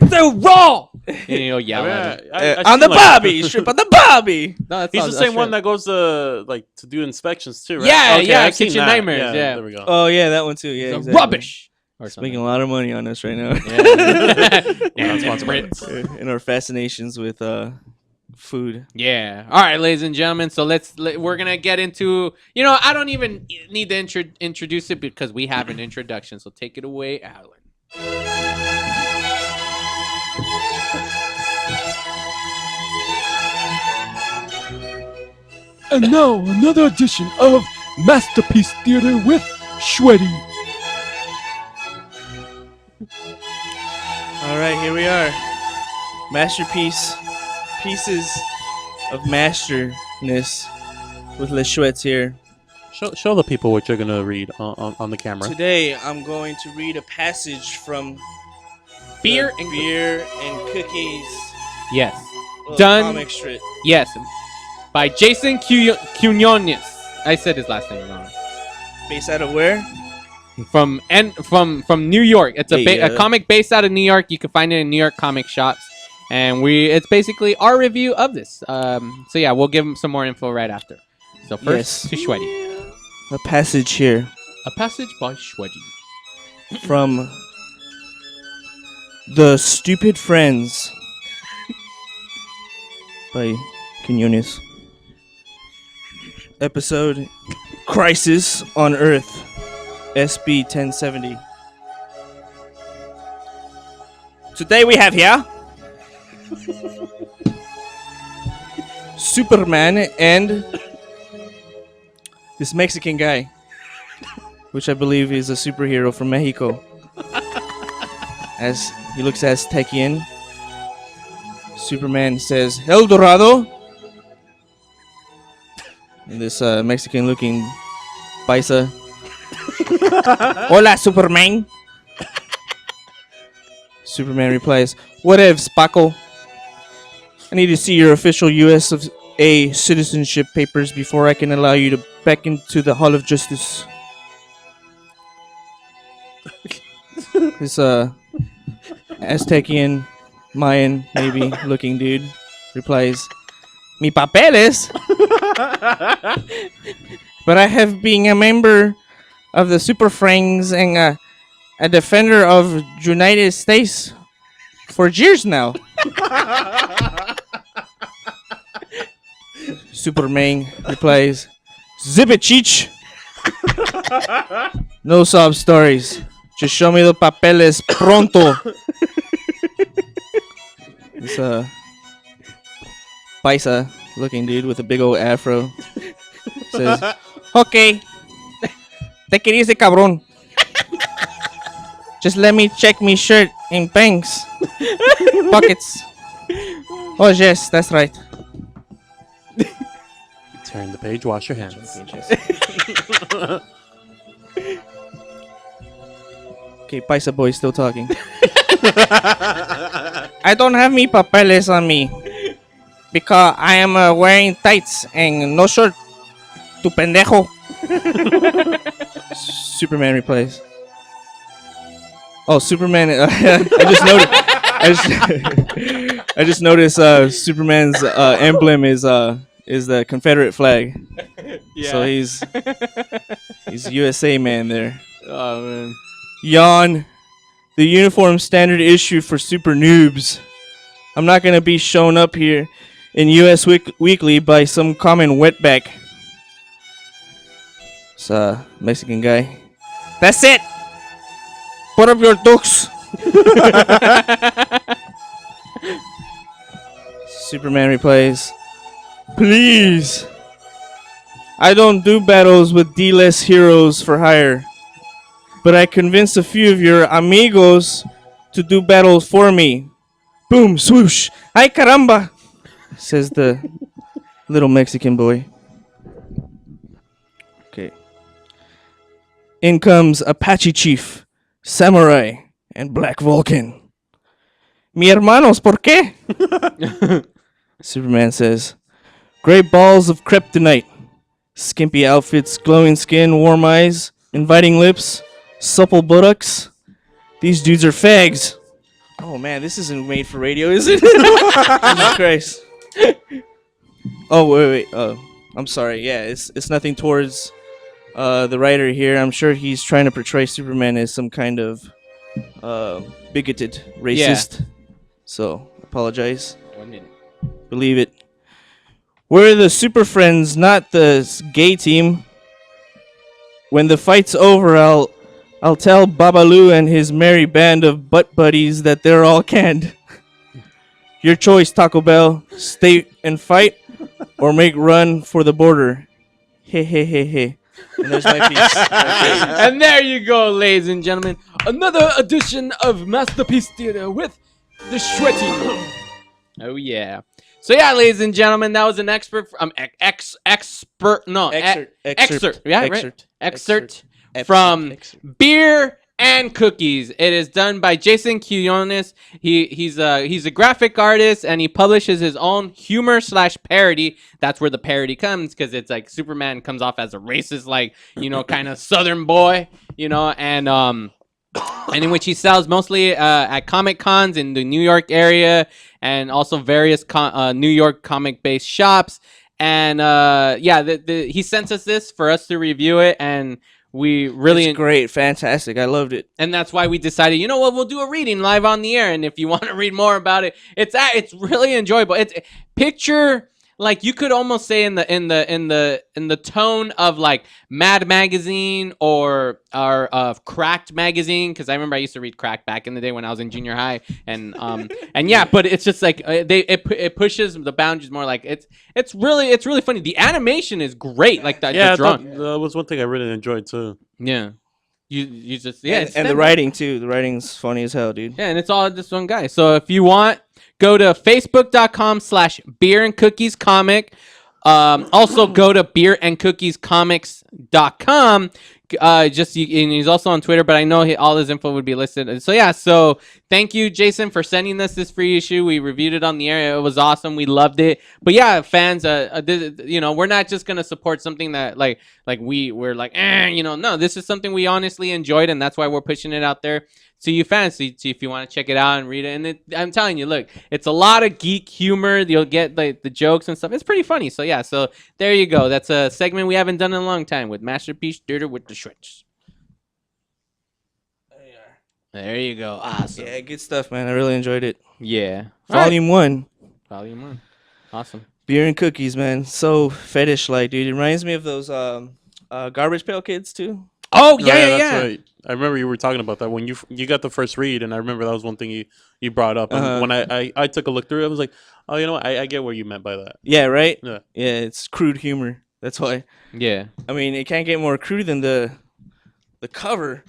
so raw." And he'll yell at him. On the Bobby, strip on the Bobby. No, that's He's not the same one Australian. that goes to do inspections too, right? Yeah, Okay, yeah, I've seen Kitchen that. Nightmares, yeah. There we go. Oh yeah, that one too. Yeah, It's exactly. rubbish. or He's something. making a lot of money on us right now. In our fascinations with food. Yeah. All right, ladies and gentlemen. So we're gonna get into. I don't even need to introduce it because we have an introduction. So take it away, Alan. And now another edition of Masterpiece Theater with Shweddy. All right, here we are. Masterpiece, pieces of masterness with Les Chouettes here. Show the people what you're gonna read on the camera. Today, I'm going to read a passage from Beer and Cookies. Yes. Done. Comic strip. Yes. By Jason Quinones. I said his last name wrong. Based out of where? From New York. It's a comic based out of New York. You can find it in New York comic shops, and it's basically our review of this. So yeah, we'll give him some more info right after. So first to Shweddy. A passage here. A passage by Shweddy. From The Stupid Friends by Quinones. Episode Crisis on Earth, SB 1070. Today we have here Superman and this Mexican guy, which I believe is a superhero from Mexico. As he looks Aztecian, Superman says, El Dorado. And this Mexican-looking paisa. Hola, Superman. Superman replies, Whatevs, Paco. I need to see your official USA citizenship papers before I can allow you to back into the Hall of Justice. This Aztecian, Mayan, maybe looking dude replies, Mi papeles? But I have been a member of the Super Friends and a defender of United States for years now. Superman replies, Zip it, Cheech. No sob stories. Just show me the papeles pronto. This paisa looking dude with a big old afro says, Okay, te querías de cabrón. Just let me check me shirt and pants. Pockets. Oh yes, that's right. Turn the page, wash your hands. Okay, paisa boy still talking. I don't have me papeles on me because I am wearing tights and no shirt. Tu pendejo. Superman replies. Oh, Superman! I just noticed. Superman's emblem is the Confederate flag. Yeah. So he's USA man there. Oh man. Yawn. The uniform standard issue for super noobs. I'm not gonna be shown up here in US Weekly by some common wetback. It's a Mexican guy. That's it! Put up your dukes! Superman replies, Please! I don't do battles with D-less heroes for hire. But I convinced a few of your amigos to do battles for me. Boom, swoosh! Ay caramba! Says the little Mexican boy. Okay. In comes Apache Chief, Samurai, and Black Vulcan. Mi hermanos, ¿por qué? Superman says, Great balls of kryptonite. Skimpy outfits, glowing skin, warm eyes, inviting lips, supple buttocks. These dudes are fags. Oh man, this isn't made for radio, is it? Jesus Christ. Oh wait. I'm sorry. Yeah, it's nothing towards the writer here. I'm sure he's trying to portray Superman as some kind of bigoted racist. So apologize. 1 minute. Believe it. We're the Super Friends, not the gay team. When the fight's over, I'll tell Babalu and his merry band of butt buddies that they're all canned. Your choice, Taco Bell. Stay and fight, or make run for the border. Hey, hey, hey, hey. And there's my piece. And there you go, ladies and gentlemen. Another edition of Masterpiece Theater with the Shreddy. Oh yeah. So yeah, ladies and gentlemen, that was an excerpt from excerpt from Beer and Cookies. It is done by Jason Quinones. He's a graphic artist, and he publishes his own humor / parody. That's where the parody comes, because it's like Superman comes off as a racist, like, you know, kind of Southern boy, you know, and in which he sells mostly at Comic Cons in the New York area, and also various New York comic-based shops. And he sent us this for us to review it, and we really it's great, fantastic. I loved it, and that's why we decided, you know what, we'll do a reading live on the air. And if you want to read more about it, it's really enjoyable. It's picture. Like, you could almost say in the tone of like Mad Magazine or Cracked Magazine, because I remember I used to read Cracked back in the day when I was in junior high, and yeah, but it's just like it pushes the boundaries more. Like it's really funny. The animation is great. Like that. Yeah, that was one thing I really enjoyed too. Yeah. You just and the writing too. The writing's funny as hell, dude. Yeah, and it's all this one guy. So if you want, go to facebook.com/beerandcookiescomic. Also go to beerandcookiescomics.com. And he's also on Twitter, but I know all his info would be listed. So yeah, so thank you, Jason, for sending us this free issue. We reviewed it on the air. It was awesome. We loved it. But yeah, fans, you know, we're not just gonna support something that like we're like, you know, no, this is something we honestly enjoyed, and that's why we're pushing it out there. So you fans, see if you want to check it out and read it. And I'm telling you, look, it's a lot of geek humor. You'll get like the jokes and stuff. It's pretty funny. So yeah, so there you go. That's a segment we haven't done in a long time with Masterpiece Theater with the Shreds. There you go. Awesome. Yeah, good stuff, man. I really enjoyed it. Yeah. Volume 1. Volume 1. Awesome. Beer and Cookies, man. So fetish-like, dude. It reminds me of those Garbage Pail Kids, too. Oh, yeah. That's right. I remember you were talking about that when you got the first read, and I remember that was one thing you brought up. And when I took a look through it, I was like, oh, you know what? I get what you meant by that. Yeah, right? Yeah. Yeah, it's crude humor. That's why. Yeah. I mean, it can't get more crude than the cover.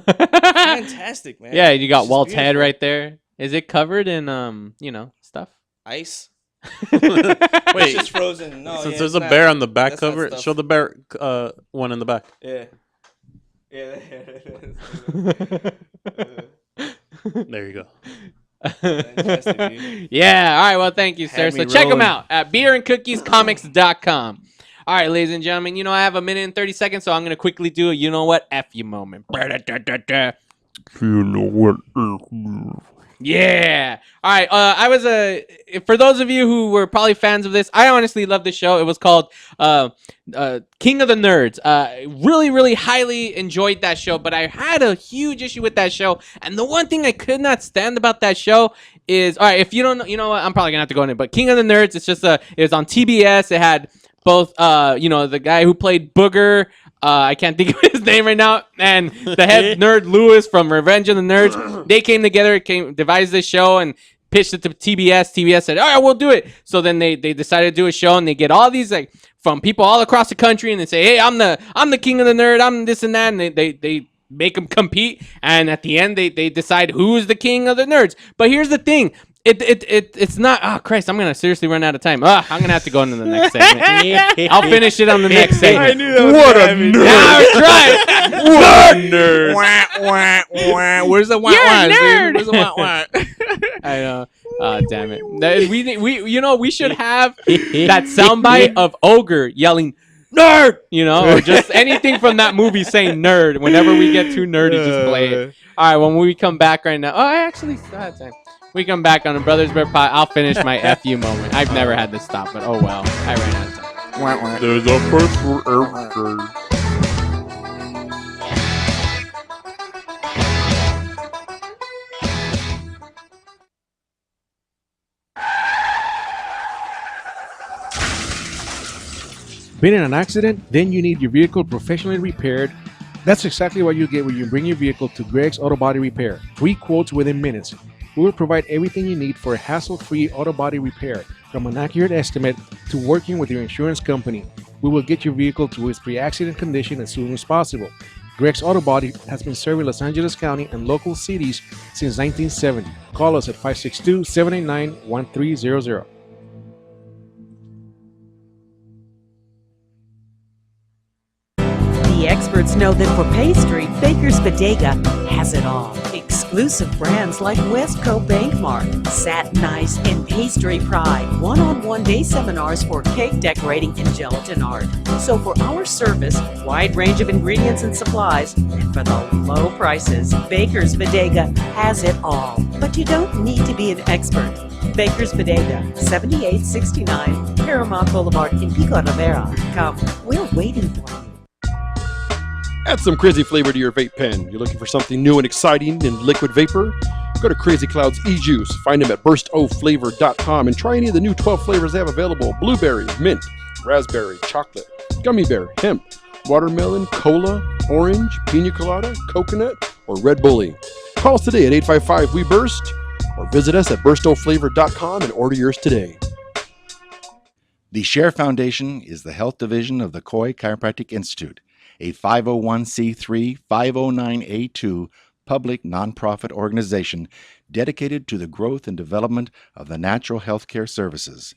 Fantastic, man. Yeah, you got Walt's head right there. Is it covered in you know, stuff? Ice. Wait, it's just frozen. No, since yeah, there's a not, bear on the back that's cover, not stuff. show the bear one in the back. Yeah. Yeah. There you go. Fantastic, dude. Yeah. All right. Well, thank you, sir. Had So me check them rolling. out at beerandcookiescomics.com. All right, ladies and gentlemen, you know, I have a minute and 30 seconds, so I'm going to quickly do a you know what F you moment. You know what? Yeah. All right. I was for those of you who were probably fans of this, I honestly love this show. It was called King of the Nerds. Really, really highly enjoyed that show, but I had a huge issue with that show. And the one thing I could not stand about that show is, all right, if you don't know, you know what, I'm probably gonna have to go in it, but King of the Nerds, it's just it was on TBS. It had both, you know, the guy who played Booger. I can't think of his name right now. And the head nerd, Lewis from Revenge of the Nerds. They came together, devised this show, and pitched it to TBS. TBS said, all right, we'll do it. So then they decided to do a show, and they get all these like from people all across the country, and they say, hey, I'm the king of the nerd. I'm this and that. And they make them compete. And at the end, they decide who's the king of the nerds. But here's the thing. It's not. Oh Christ! I'm gonna seriously run out of time. I'm gonna have to go into the next segment. I'll finish it on the next segment. I knew that was what a nerd! That's right. What a nerd! Where's the wah wah? Where's the wah wah? I know. Damn it. We should have that soundbite of Ogre yelling nerd. You know, or just anything from that movie saying nerd. Whenever we get too nerdy, just play it. All right. When we come back right now. Oh, I actually still had time. We come back on the Brothers Bear Pod. I'll finish my FU moment. I've never had to stop, but oh well. I ran out of time. There's a first for everything. Been in an accident? Then you need your vehicle professionally repaired. That's exactly what you get when you bring your vehicle to Greg's Auto Body Repair. 3 quotes within minutes. We will provide everything you need for a hassle-free auto body repair, from an accurate estimate to working with your insurance company. We will get your vehicle to its pre-accident condition as soon as possible. Greg's Auto Body has been serving Los Angeles County and local cities since 1970. Call us at 562-789-1300. The experts know that for pastry, Baker's Bodega has it all. Exclusive brands like Westco Bankmark, Satin Ice, and Pastry Pride. One-on-one day seminars for cake decorating and gelatin art. So for our service, wide range of ingredients and supplies, and for the low prices, Baker's Bodega has it all. But you don't need to be an expert. Baker's Bodega, 7869 Paramount Boulevard in Pico Rivera. Come, we're waiting for you. Add some crazy flavor to your vape pen. You're looking for something new and exciting in liquid vapor? Go to Crazy Cloud's e-juice. Find them at burstoflavor.com and try any of the new 12 flavors they have available. Blueberry, mint, raspberry, chocolate, gummy bear, hemp, watermelon, cola, orange, pina colada, coconut, or Red Bully. Call us today at 855-WE-BURST or visit us at burstoflavor.com and order yours today. The Share Foundation is the health division of the Coy Chiropractic Institute, a 501c3 509A2 public nonprofit organization dedicated to the growth and development of the natural health care services,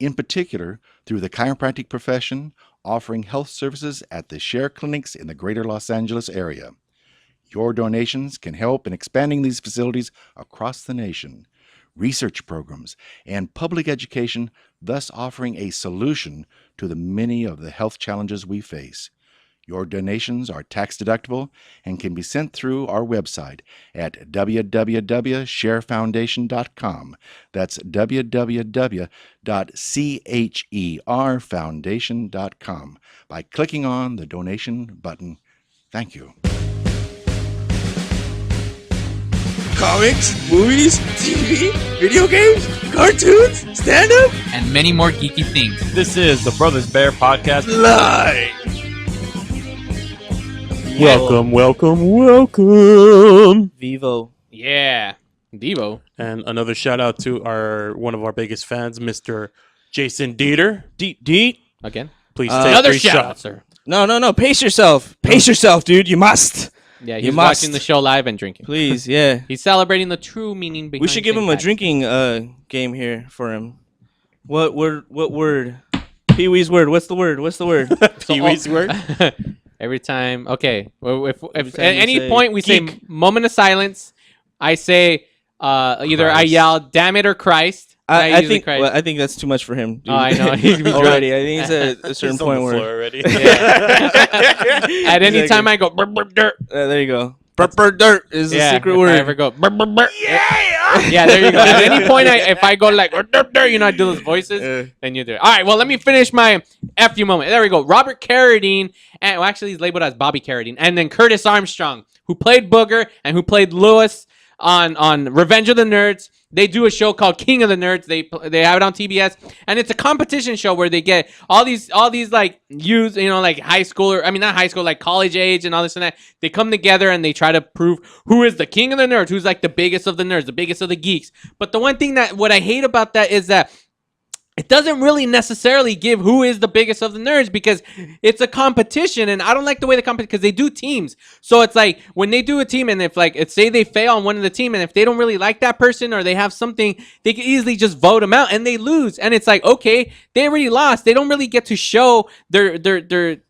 in particular through the chiropractic profession, offering health services at the Share clinics in the greater Los Angeles area. Your donations can help in expanding these facilities across the nation, research programs, and public education, thus offering a solution to the many of the health challenges we face. Your donations are tax deductible and can be sent through our website at www.sharefoundation.com. That's www.cherfoundation.com by clicking on the donation button. Thank you. Comics, movies, TV, video games, cartoons, stand-up, and many more geeky things. This is the Brothers Bear Podcast live. Welcome, welcome. Vivo. Yeah. Devo. And another shout out to one of our biggest fans, Mr. Jason Dieter. Deet. Again. Please take another 3 shout out, shots. sir. No. Pace yourself. Pace yourself, dude. You must. Yeah, you he's must. watching the show live and drinking. Please, yeah. He's celebrating the true meaning behind We should give him a St. drinking game here for him. What word? Pee-wee's word. What's the word? Pee-wee's word? Every time. Okay. Well, if at time you any say point we say geek. moment of silence, I say either I yell "damn it" or "Christ." I usually think Christ. well, I think that's too much for him. Dude. Oh, I know. He's gonna be already. I think it's a certain He's on point the where floor already. At any time I go burp, burp, dirt. there you go. Burp, dirt is the secret if word. I ever go burp, burp, burp. Yeah, there you go. At any point, if I go like burp, burp, dirt, I do those voices, then you do it. All right, well, let me finish my F you moment. There we go. Robert Carradine, and actually he's labeled as Bobby Carradine, and then Curtis Armstrong, who played Booger and who played Lewis on Revenge of the Nerds. They do a show called King of the Nerds. They have it on TBS, and it's a competition show where they get all these like youth, like high schooler. I mean, not high school, like college age and all this and that. They come together and they try to prove who is the king of the nerds, who's like the biggest of the nerds, the biggest of the geeks. But the one thing what I hate about that is that it doesn't really necessarily give who is the biggest of the nerds, because it's a competition, and I don't like the way the competition, because they do teams. So it's like when they do a team, and if say they fail on one of the team, and if they don't really like that person or they have something, they can easily just vote them out and they lose. And it's like, okay, they already lost. They don't really get to show their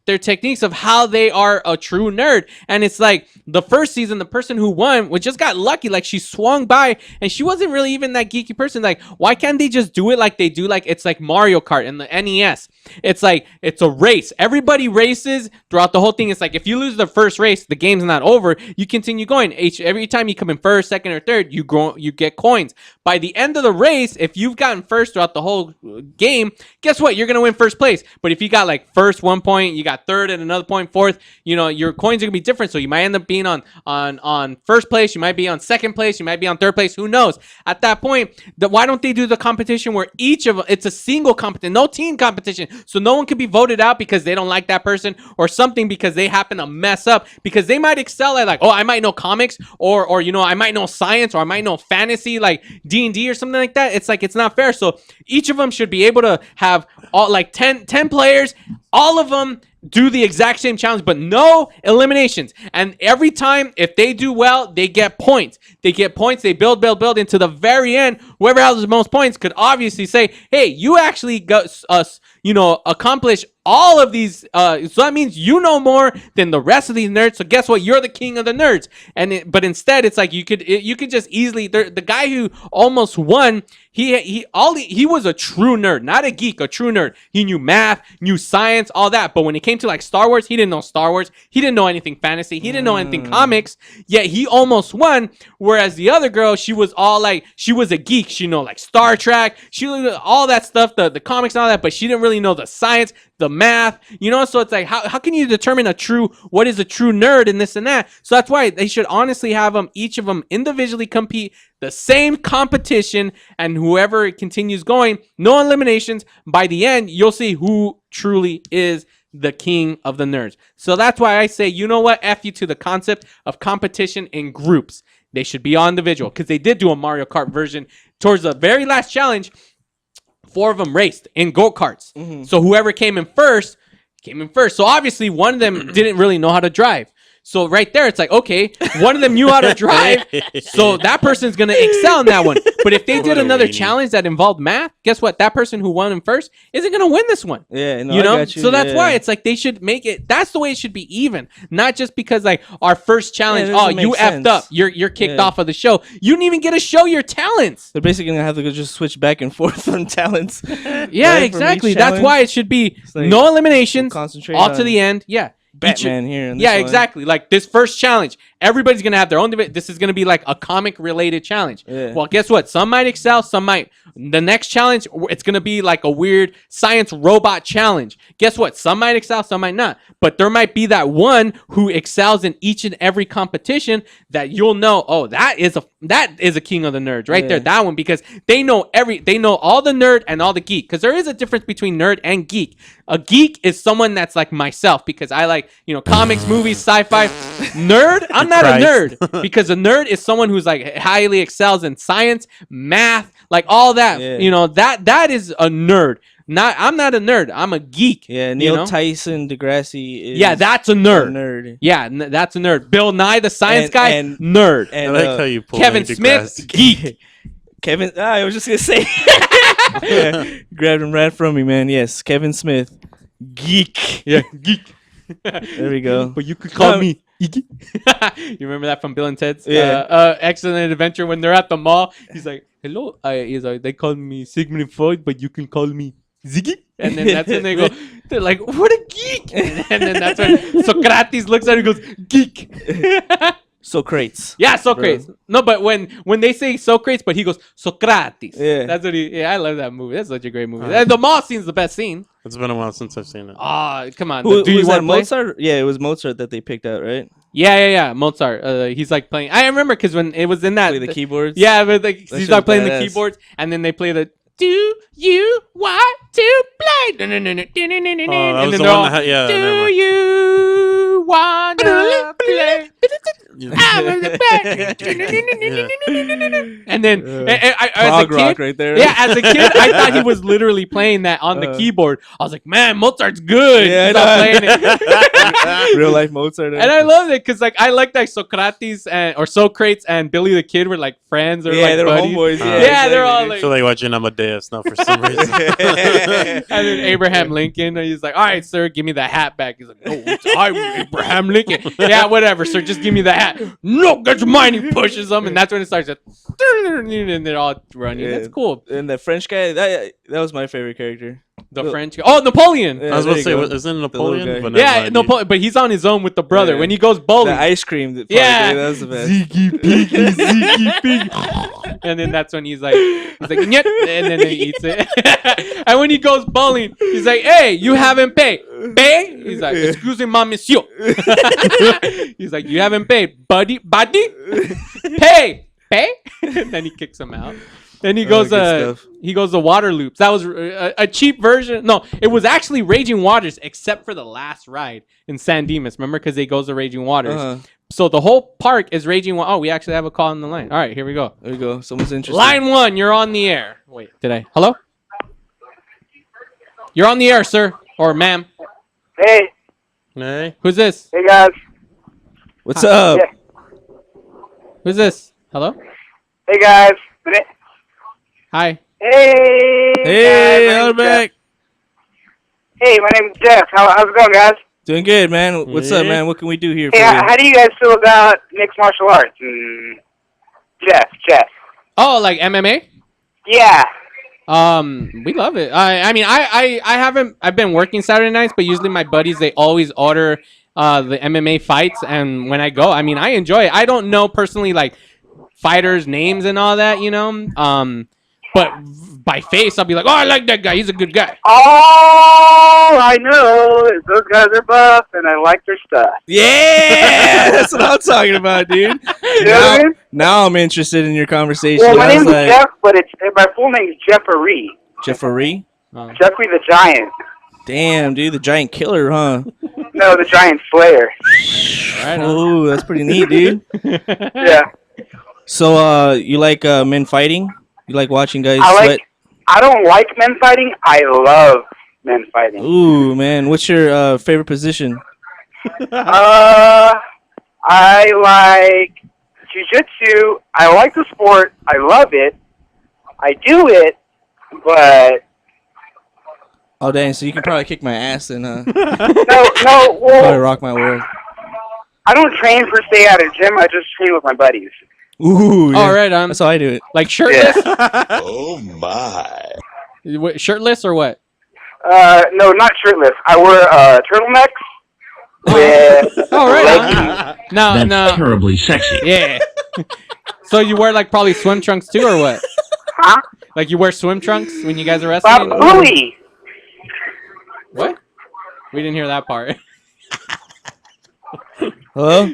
techniques of how they are a true nerd. And it's like the first season, the person who won just got lucky. Like she swung by and she wasn't really even that geeky person. Like, why can't they just do it like they do? Like, it's like Mario Kart and the NES. It's like, it's a race. Everybody races throughout the whole thing. It's like, if you lose the first race, the game's not over. You continue going. Every time you come in first, second, or third, you get coins. By the end of the race, if you've gotten first throughout the whole game, guess what? You're going to win first place. But if you got like first 1 point, you got got third and another point fourth. You know, your coins are gonna be different, so you might end up being on first place. You might be on second place. You might be on third place. Who knows? At that point, why don't they do the competition where each of it's a single competition, no team competition, so no one can be voted out because they don't like that person or something because they happen to mess up because they might excel at like, oh, I might know comics or you know, I might know science or I might know fantasy like D&D or something like that. It's like it's not fair. So each of them should be able to have all like 10 players, all of them do the exact same challenge, but no eliminations. And every time, if they do well, they get points. They get points. They build into the very end. Whoever has the most points could obviously say, "Hey, you actually got us, you know, accomplish all of these. So that means you know more than the rest of these nerds. So guess what? You're the king of the nerds." But instead, it's like you could just easily. The guy who almost won, he was a true nerd, not a geek, a true nerd. He knew math, knew science, all that. But when it came to like Star Wars, he didn't know Star Wars. He didn't know anything fantasy. He didn't know anything comics. Yet he almost won. Whereas the other girl, she was all like, she was a geek. She know like Star Trek. She knew all that stuff, the comics and all that. But she didn't really know the science, the math, you know. So it's like, how can you determine what is a true nerd and this and that? So that's why they should honestly have them, each of them individually compete the same competition, and whoever continues going, no eliminations. By the end, you'll see who truly is the king of the nerds. So that's why I say, you know what? F you to the concept of competition in groups. They should be individual, because they did do a Mario Kart version towards the very last challenge. 4 of them raced in go-karts. So whoever came in first. So obviously one of them didn't really know how to drive. So right there, it's like, okay, one of them knew how to drive, so that person's going to excel in that one. But if they did another challenge that involved math, guess what? That person who won in first isn't going to win this one. Yeah, no, you know? I got you. So that's why it's like they should make it, that's the way it should be even. Not just because like our first challenge, you effed up, you're kicked off of the show. You didn't even get to show your talents. They're basically going to have to just switch back and forth on talents. Yeah, exactly. That's why it should be like, no eliminations, concentrate all to the end. Yeah. Batman here. In this yeah, one. exactly. Like this first challenge, everybody's gonna have their own. This is gonna be like a comic related challenge. Yeah. Well, guess what? Some might excel, some might. The next challenge, it's gonna be like a weird science robot challenge. Guess what? Some might excel, some might not. But there might be that one who excels in each and every competition that you'll know. Oh, that is a king of the nerds right there. That one, because they know all the nerd and all the geek. Because there is a difference between nerd and geek. A geek is someone that's like myself, because I like, you know, comics, movies, sci-fi. Nerd, I'm not a nerd, because a nerd is someone who's like highly excels in science, math, like all that. Yeah. You know, that is a nerd. I'm not a nerd. I'm a geek. Yeah, Neil Tyson Degrassi is that's a nerd. Yeah, that's a nerd. Bill Nye, the science guy, nerd. And I like how you pull Kevin Smith, geek. I was just gonna say, grabbed him right from me, man. Yes, Kevin Smith, geek. Yeah, geek. There we go. But you could call me. You remember that from Bill and Ted's Excellent Adventure when they're at the mall? He's like, "Hello," he's like, "They call me Sigmund Freud, but you can call me Ziggy." And then that's when they go, they're like, "What a geek!" And then that's when Socrates looks at it and goes, "Geek." Socrates. Yeah, Socrates. Bro. No, but when they say Socrates, but he goes Socrates. Yeah, that's what he. Yeah, I love that movie. That's such a great movie. The mall scene's the best scene. It's been a while since I've seen it. Come on. Do you want Mozart? Yeah, it was Mozart that they picked out, right? Yeah. Mozart. He's like playing. I remember because when it was in that the keyboards. Yeah, but like he's like playing the keyboards, and then they play the. Do you want to play? And then they're all. Do you want to play? And then as a kid, right there. Yeah, as a kid, I thought he was literally playing that on the keyboard. I was like, man, Mozart's good. Yeah, he's not playing it. Real life Mozart. And I love it because like I like that Socrates or Socrates and Billy the Kid were like friends or like they're buddies. homeboys. Yeah, exactly. they're all like. I feel like watching Amadeus now for some reason. And then Abraham Lincoln, he's like, "All right, sir, give me the hat back." He's like, "No, I'm Abraham Lincoln." Yeah, whatever, sir, just give me the hat. No, that's mine. He pushes them, and that's when it starts. And they're all running. Yeah. That's cool. And the French guy, That was my favorite character. The French. Oh, Napoleon. Yeah, I was about to say, there you go. isn't The Napoleon? little guy. But never Yeah, mind, Napoleon, but he's on his own with the brother. Yeah. When he goes bowling. The ice cream. Part, Yeah. dude, that was the best. Ziggy piggy, ziggy piggy. And then that's when he's like, "Nyet," and then he eats it. And when he goes bowling, he's like, "Hey, you haven't paid. Pay?" He's like, "Excuse me, monsieur." He's like, "You haven't paid, buddy. Pay. And then he kicks him out. Then he goes, the water loops. That was a cheap version. No, it was actually Raging Waters, except for the last ride in San Dimas. Remember, because they goes to Raging Waters. So the whole park is Raging Waters. Oh, we actually have a call on the line. All right, here we go. There we go. Someone's interested. Line 1, you're on the air. Wait, did I? Hello? You're on the air, sir. Or ma'am. Hey. Hey. Who's this? Hey, guys. What's up? Yeah. Who's this? Hello? Hey, guys. Hi. Hey. Hey, guys, I'm back. Hey, my name's Jeff. How's it going, guys? Doing good, man. What's up, man? What can we do here Hey, for you? how do you guys feel about mixed martial arts? Jeff. Oh, like MMA? Yeah. We love it. I mean, I haven't. I've been working Saturday nights, but usually my buddies, they always order the MMA fights, and when I go, I mean, I enjoy it. I don't know personally like fighters' names and all that, you know. But by face, I'll be like, "Oh, I like that guy. He's a good guy." All I know is those guys are buff, and I like their stuff. Yeah, that's what I'm talking about, dude. Now I'm interested in your conversation. Well, my I was name's like, Jeff, but my full name is Jeffrey. Jeffrey? Jeffrey the Giant. Damn, dude, the giant killer, huh? No, the Giant Slayer. Oh, that's pretty neat, dude. Yeah. So, you like men fighting? You like watching guys sweat? I don't like men fighting. I love men fighting. Ooh, man, what's your favorite position? I like jiu-jitsu. I like the sport. I love it. I do it, but Oh, dang, so you can probably kick my ass and no. probably Well, rock my world. I don't train per se at a gym. I just train with my buddies. Ooh, yeah. All right, That's how I do it. like shirtless. Oh my. What, shirtless or what? No, not shirtless. I wear turtlenecks with Oh, right. leggings. No. terribly sexy. Yeah. So you wear like probably swim trunks too, or what? Huh? Like you wear swim trunks when you guys are wrestling? Booey. What? We didn't hear that part. Hello?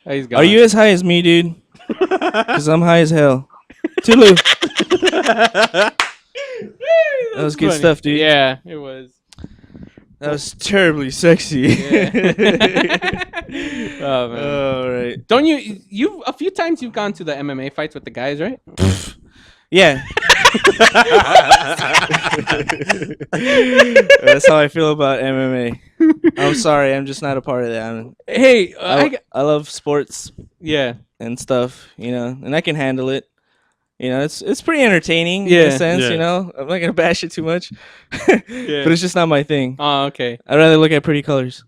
Oh, he's gone. Are you as high as me, dude? Because I'm high as hell. Tulu. That was good funny. stuff, dude. Yeah, it was. That was terribly sexy. Oh man. All right. Don't you a few times you've gone to the MMA fights with the guys, right? Yeah. That's how I feel about MMA. I'm sorry, I'm just not a part of that. Hey, I love sports. Yeah. And stuff, you know, and I can handle it. You know, it's pretty entertaining in Yeah. a sense, Yeah. you know. I'm not gonna bash it too much. But it's just not my thing. Oh, okay. I'd rather look at pretty colors.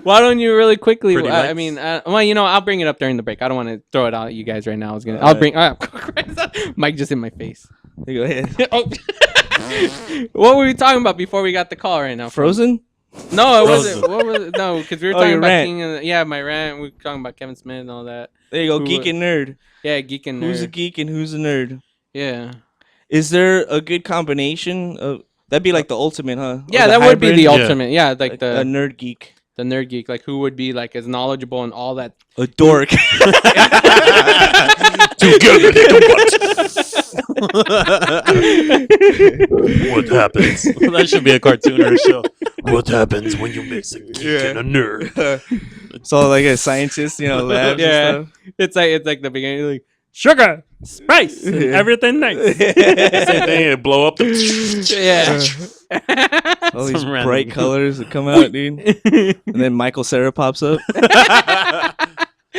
Why don't you really quickly? Pretty I nice. mean, well, you know, I'll bring it up during the break. I don't want to throw it out at you guys right now. I'll bring. Mike just in my face. Go ahead. Oh. What were we talking about before we got the call right now? Frozen? No, it wasn't. What was it? No, because we were Oh, talking your about rant. King. Yeah, my rant. We were talking about Kevin Smith and all that. There you go, Who- geek and nerd. Yeah, geek and nerd. Who's a geek and who's a nerd? Yeah. Is there a good combination of that'd be like the ultimate, huh? Yeah, Or that would be hybrid? the ultimate. Yeah, like the a nerd geek. The nerd geek, like who would be like as knowledgeable and all that. A dork. Together they can What happens? That should be a cartoon or a show. What happens when you mix a geek and a nerd? It's all like a scientist, you know, labs Yeah, and stuff. it's like the beginning, like sugar, spice, and Yeah. everything nice. Same thing, it blow up the. Yeah. All these Some bright random- colors that come out, dude. And then Michael Cera pops up. I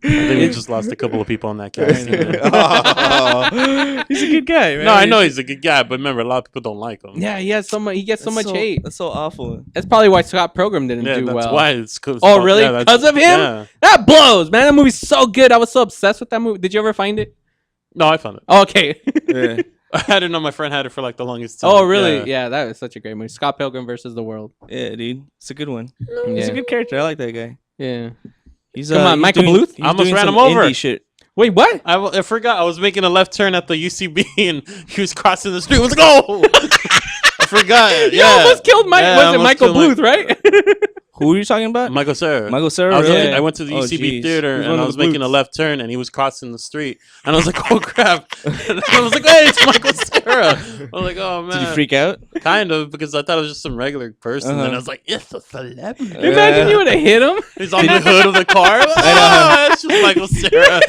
think we just lost a couple of people on that cast. Oh, he's a good guy, man. No, I know he's a good guy, but remember, a lot of people don't like him. Yeah, he has so much. He gets so much hate. That's so awful. That's probably why Scott Pilgrim didn't Yeah, do that's well. why it's 'cause- Oh, really? yeah, that's- Because of him? yeah. That blows, man. That movie's so good. I was so obsessed with that movie. Did you ever find it? No, I found it. Oh, okay. Yeah. I didn't know my friend had it for like the longest time. Oh, really? Yeah, that was such a great movie. Scott Pilgrim versus the World. Yeah, dude. It's a good one. Yeah. He's a good character. I like that guy. Yeah. He's Come on, he's Michael doing- Bluth? he's I almost doing ran some him over. indie shit. Wait, what? I forgot. I was making a left turn at the UCB and he was crossing the street. I was like, oh! I forgot. You almost killed Mike. Yeah, I Was it almost Michael killed Bluth, right? Who are you talking about? Michael Cera. Michael Cera. I, was really? I went to the Oh, UCB jeez. theater He's and one I of was the making a Bluths. left turn and he was crossing the street. And I was like, oh, crap. And I was like, hey, it's Michael Cera. I was like, oh, man. Did you freak out? Kind of, because I thought it was just some regular person. Uh-huh. And I was like, it's a celebrity. Imagine you would have hit him. He's on the hood of the car. Oh, it's just Michael Cera.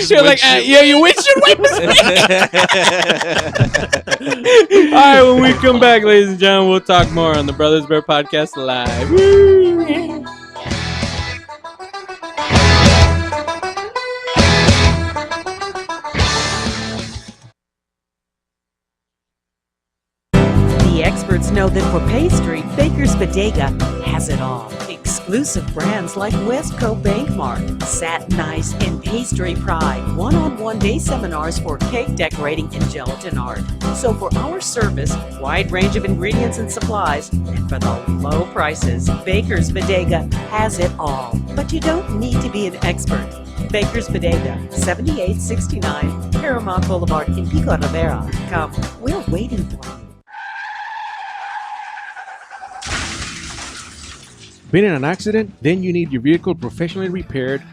You're like, yeah, your windshield wipers. All right, when we come back, ladies and gentlemen, we'll talk more on the Brothers Bear Podcast Live. Woo! The experts know that for pastry, Baker's Bodega has it all. Exclusive brands like Westco Bankmark, Satin Ice, and Pastry Pride. One-on-one day seminars for cake decorating and gelatin art. So for our service, wide range of ingredients and supplies, and for the low prices, Baker's Bodega has it all. But you don't need to be an expert. Baker's Bodega, 7869 Paramount Boulevard in Pico Rivera. Come, we're waiting for you. Been in an accident? Then you need your vehicle professionally repaired.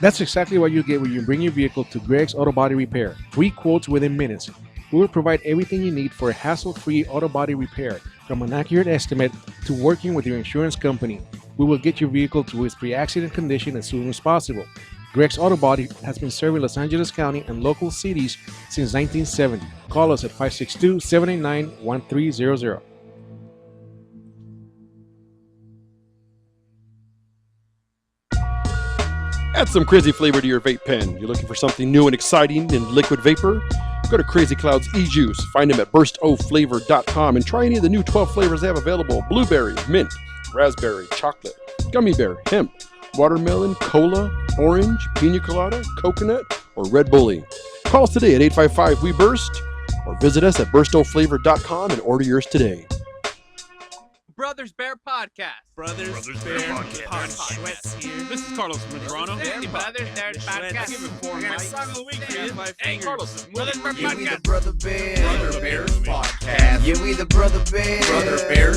That's exactly what you get when you bring your vehicle to Greg's Auto Body Repair. 3 quotes within minutes. We will provide everything you need for a hassle-free auto body repair, from an accurate estimate to working with your insurance company. We will get your vehicle to its pre-accident condition as soon as possible. Greg's Auto Body has been serving Los Angeles County and local cities since 1970. Call us at 562-789-1300. Add some crazy flavor to your vape pen. You're looking for something new and exciting in liquid vapor? Go to Crazy Cloud's e-juice. Find them at burstoflavor.com and try any of the new 12 flavors they have available. Blueberry, mint, raspberry, chocolate, gummy bear, hemp, watermelon, cola, orange, pina colada, coconut, or Red Bully. Call us today at 855-WE-BURST or visit us at burstoflavor.com and order yours today. Brothers Bear Podcast. Brothers Bear Podcast. This is Carlos from Toronto. Brothers Bear Podcast. Give it 4 mics. Song of the week, hey, Carlos. Brothers Bear Podcast. Brother Bears Podcast. Yeah, we the Brother Bears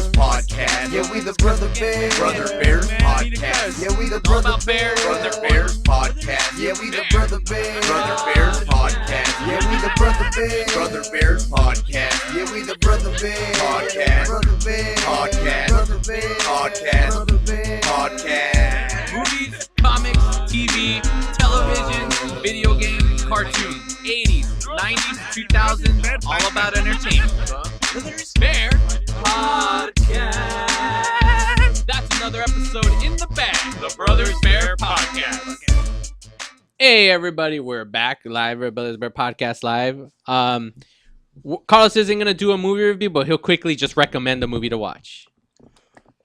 Podcast. Yeah, we the Brother Bears Podcast. Yeah, we the Brother Bears Podcast. Yeah, we the Brother Bears Podcast. Yeah, we the Brother Bears Podcast. Yeah, we the Brother Bears Podcast. Podcast. Movies, comics, TV, television, video games, cartoons, 80s, 90s, 2000s, all about entertainment. Brothers Bear Podcast. That's another episode in the bag. The Brothers Bear Podcast. Hey, everybody, we're back live at Brothers Bear Podcast Live. Carlos isn't going to do a movie review, but he'll quickly just recommend a movie to watch.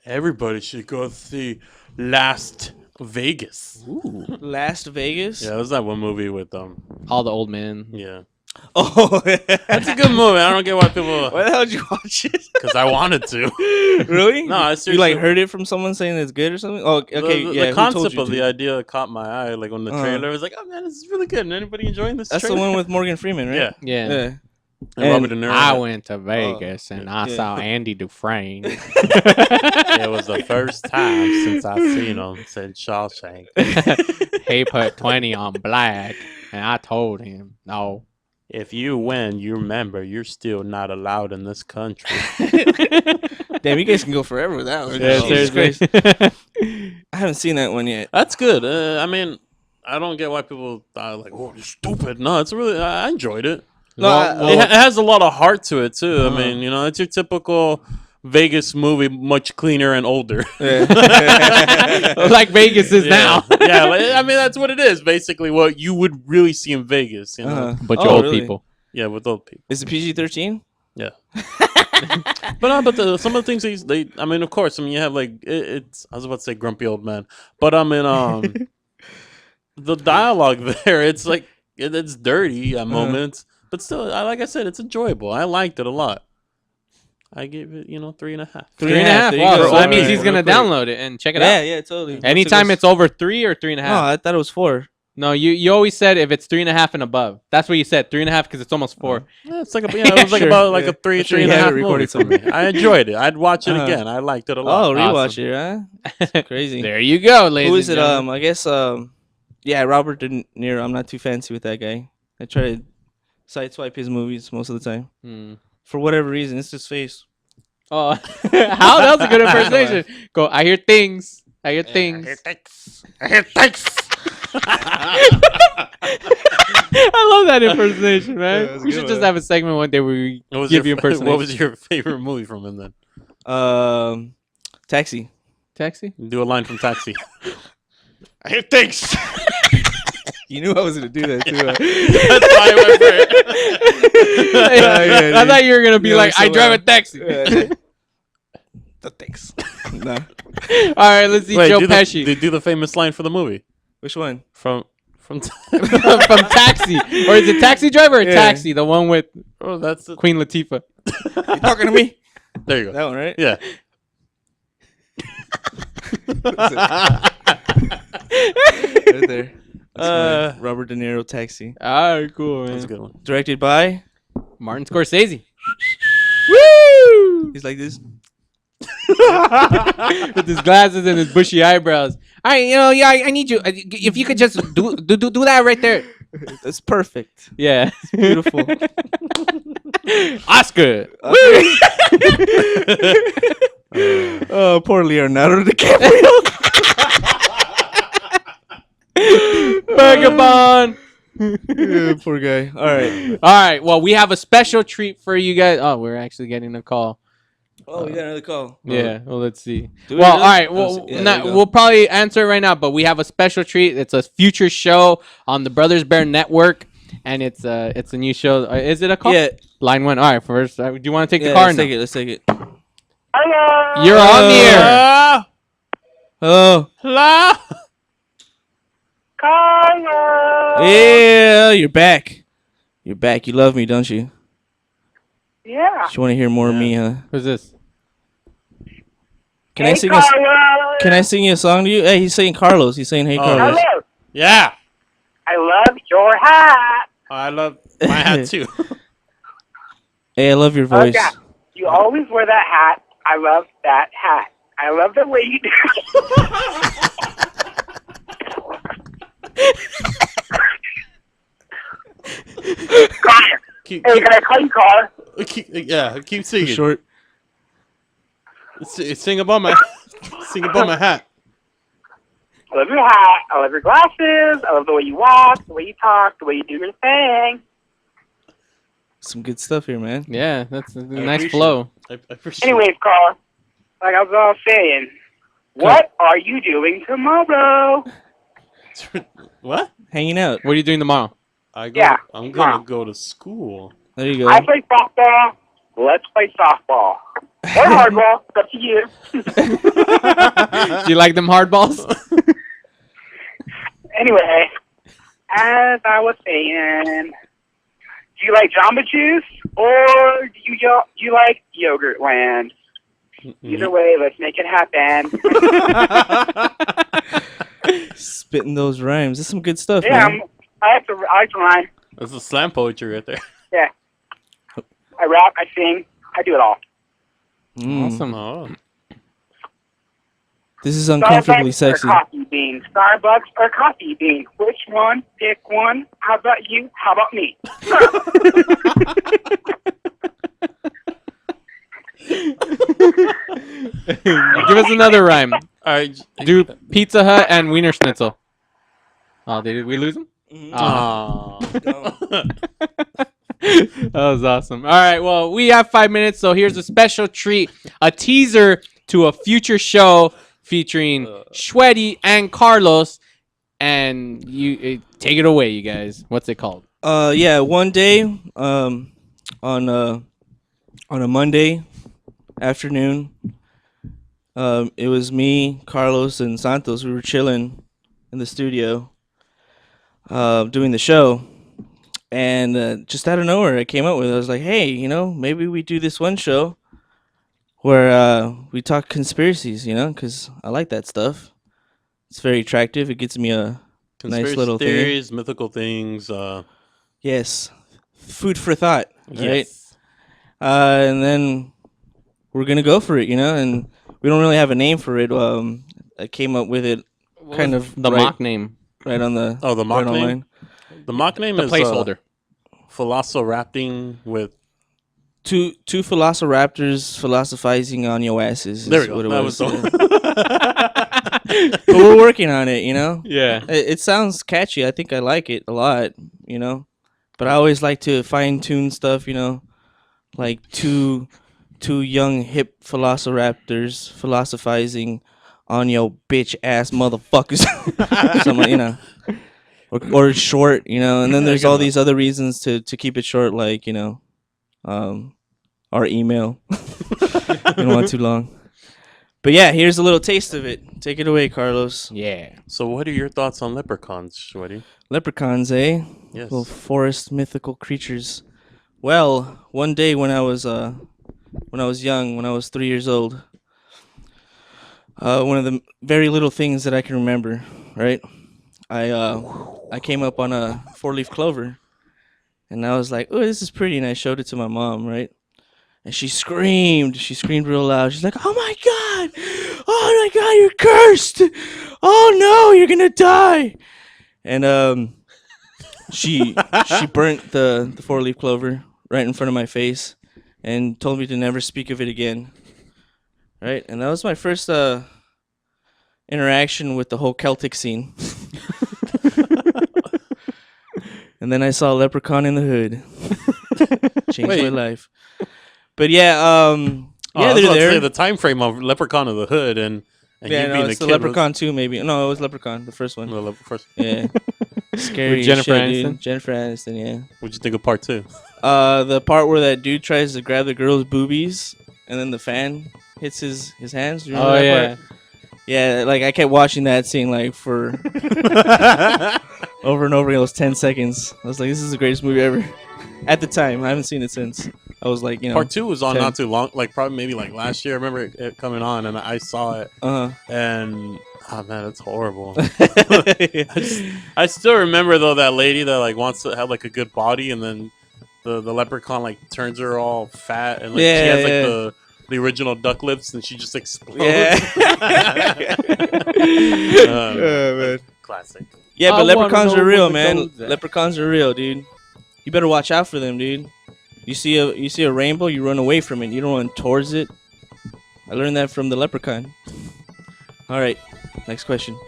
Everybody should go see Last Vegas. Ooh, Last Vegas? Yeah, it was that one movie with all the old men. Yeah. Oh, that's a good movie. I don't get why people. Why the hell did you watch it? Because I wanted to. Really? No, I seriously. You like heard it from someone saying it's good or something? Oh, okay. The concept of the idea caught my eye. Like when the trailer was like, "Oh man, this is really good." And anybody enjoying this? That's trailer? the one with Morgan Freeman, right? Yeah. And Robert De Niro. I went to Vegas and I saw Andy Dufresne. It was the first time since I've seen him since Shawshank. He put 20 on black, and I told him, no. If you win, you remember you're still not allowed in this country. Damn, you guys can go forever with that one. Yeah, seriously. I haven't seen that one yet. That's good. I mean, I don't get why people are like, "Oh, you're stupid." No, it's really. I enjoyed it. No, it has a lot of heart to it too. I mean, you know, it's your typical Vegas movie, much cleaner and older. Like Vegas is now. Yeah, I mean that's what it is. Basically, what you would really see in Vegas. You know, But you old people. Yeah, with old people. Is it PG-13? Yeah. But some of the things they I mean, of course, I mean you have like it's I was about to say grumpy old man, but I mean the dialogue there, it's like it's dirty at moments. But still, like I said, it's enjoyable. I liked it a lot. I gave it, 3.5. 3.5. Wow, so that means he's gonna download it and check it out. Yeah, totally. Anytime it's over 3 or 3.5. No, I thought it was 4. No, you always said if it's 3.5 and above. That's what you said. 3.5 because it's almost 4. Yeah, it's like it was like about like a 3.5 movie for me. I enjoyed it. I'd watch it again. I liked it a lot. Oh, rewatch it, huh? That's crazy. There you go, ladies. Who is and it? gentlemen. I guess. Yeah, Robert De Niro. I'm not too fancy with that guy. I try to sideswipe his movies most of the time. For whatever reason, it's his face. Oh, how? That was a good impersonation. Go. I hear things. I hear things. I hear things. I love that impersonation, man. Yeah, We should just have a segment one day where we give you impersonations. What was your favorite movie from him then? Taxi. Taxi? Do a line from Taxi. I hear things. You knew I was going to do that, too. That's why I went for it. I thought you were going to be like, I drive a taxi. The things. Nah. All right, let's see Joe Pesci. Do the famous line for the movie. Which one? From from Taxi. Or is it Taxi Driver or Taxi? The one with that's Queen Latifah. You talking to me? There you go. That one, right? Yeah. Right there. That's my Robert De Niro Taxi. All right, cool, man. That's a good one. Directed by Martin Scorsese. He's like this. With his glasses and his bushy eyebrows. All right, I need you. If you could just do that right there. That's perfect. Yeah. It's beautiful. Oscar. Oh, poor Leonardo DiCaprio. Vagabond. Yeah, poor guy. All right. All right. Well, we have a special treat for you guys. Oh, we're actually getting a call. Oh, we got another call. Yeah. Well, let's see. Do we Well, really? all right. Well, Yeah, there you go. we'll probably answer it right now, but we have a special treat. It's a future show on the Brothers Bear Network, and it's a new show. Is it a call? Yeah. Line 1. All right. First, do you want to take the Yeah, car? let's now? take it. Let's take it. Hello. You're on the air. Oh. Hello. Carlo. Yeah, you're back. You're back. You love me, don't you? Yeah. You want to hear more of me, huh? Who's this? Can I sing Can I sing you a song to you? Hey, he's saying Carlos. He's saying, hey, Carlos. Hello. Yeah. I love your hat. I love my hat too. Hey, I love your voice. Okay. You always wear that hat. I love that hat. I love the way you do. Connor. Hey, can I call you Connor? Keep singing. Short. Sing about my hat. I love your hat. I love your glasses. I love the way you walk, the way you talk, the way you do your thing. Some good stuff here, man. Yeah, that's a nice flow. I appreciate Anyways, Carl, like I was saying, what are you doing tomorrow? What? Hanging out. What are you doing tomorrow? I'm tomorrow. gonna go to school. There you go. I play softball. Let's play softball. Or hardball. It's up to you. Do you like them hard balls? Anyway, as I was saying, do you like Jamba Juice or do you like Yogurt Land? Either way, let's make it happen. Spitting those rhymes. That's some good stuff, Yeah, man. I like to rhyme. That's a slam poetry right there. Yeah. I rap, I sing, I do it all. Awesome. Oh. This is uncomfortably Starbucks sexy. or coffee bean? Starbucks or coffee bean? Which one? Pick one. How about you? How about me? Give us another rhyme. All right. Do Pizza Hut and Wiener Schnitzel. Oh, did we lose him? Oh. That was awesome. All right, well, we have 5 minutes, so here's a special treat, a teaser to a future show featuring Shweddy and Carlos, and you take it away, you guys. What's it called? Yeah, one day, on a Monday afternoon, it was me, Carlos, and Santos. We were chilling in the studio, doing the show, And just out of nowhere, I came up with it. I was like, hey, maybe we do this one show where we talk conspiracies, because I like that stuff. It's very attractive. It gets me a nice little theories, mythical things. Yes. Food for thought, right? Yes. And then we're going to go for it, and we don't really have a name for it. I came up with it kind of the mock name. Right on the the mock right name? online. The mock name The is placeholder. Velocirapting with Two velociraptors philosophizing on your asses. There we is go. what it That was. was But we're working on it, Yeah. It sounds catchy. I think I like it a lot, But I always like to fine tune stuff, like two young hip velociraptors philosophizing on your bitch ass motherfuckers. Something, or short, and then there's all these other reasons to keep it short, like our email. You don't want too long. But yeah, here's a little taste of it. Take it away, Carlos. Yeah. So what are your thoughts on leprechauns, Shwetty? Leprechauns, eh? Yes. Little forest mythical creatures. Well, one day when I was young, when I was 3 years old, one of the very little things that I can remember, right? I came up on a 4-leaf clover, and I was like, "Oh, this is pretty," and I showed it to my mom, right? And she screamed real loud. She's like, "Oh my god! Oh my god, you're cursed! Oh no, you're gonna die!" And she burnt the 4-leaf clover right in front of my face, and told me to never speak of it again. Right, and that was my first interaction with the whole Celtic scene. And then I saw Leprechaun in the Hood. Changed my life. But yeah, I was they're about to there. say the time frame of Leprechaun of the Hood and Yeah, you no, being it's a the kid Leprechaun 2, maybe. No, it was Leprechaun, the first one. The first. Yeah. Scary With Jennifer shit, Aniston? dude. Jennifer Aniston, yeah. What'd you think of part 2? The part where that dude tries to grab the girl's boobies, and then the fan hits his hands. Do you remember that part? Yeah, like I kept watching that scene like for over and over. It was 10 seconds. I was like, "This is the greatest movie ever." At the time, I haven't seen it since. I was like, Part 2 was on 10. not too long, like probably maybe like last year. I remember it coming on, and I saw it. And oh man, it's horrible. I still remember though that lady that like wants to have like a good body, and then the leprechaun like turns her all fat, and like she has like the original duck lips, and she just explodes. Man. Classic. Yeah, but I wanna leprechauns know are real, what the man. goes at. Leprechauns are real, dude. You better watch out for them, dude. You see a rainbow, you run away from it. You don't run towards it. I learned that from the leprechaun. All right, next question.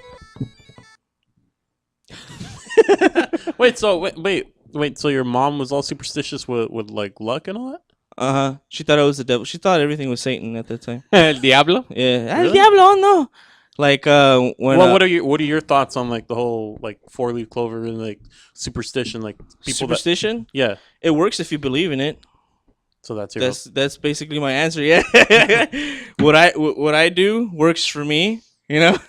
Wait, so your mom was all superstitious with like luck and all that? She thought it was the devil. She thought everything was Satan at that time. El Diablo? Yeah. El Really? Diablo, oh no. Like when Well, what are your thoughts on like the whole like 4-leaf clover and like superstition, like people superstition? Yeah. It works if you believe in it. So that's your That's basically my answer. Yeah. what I do works for me, and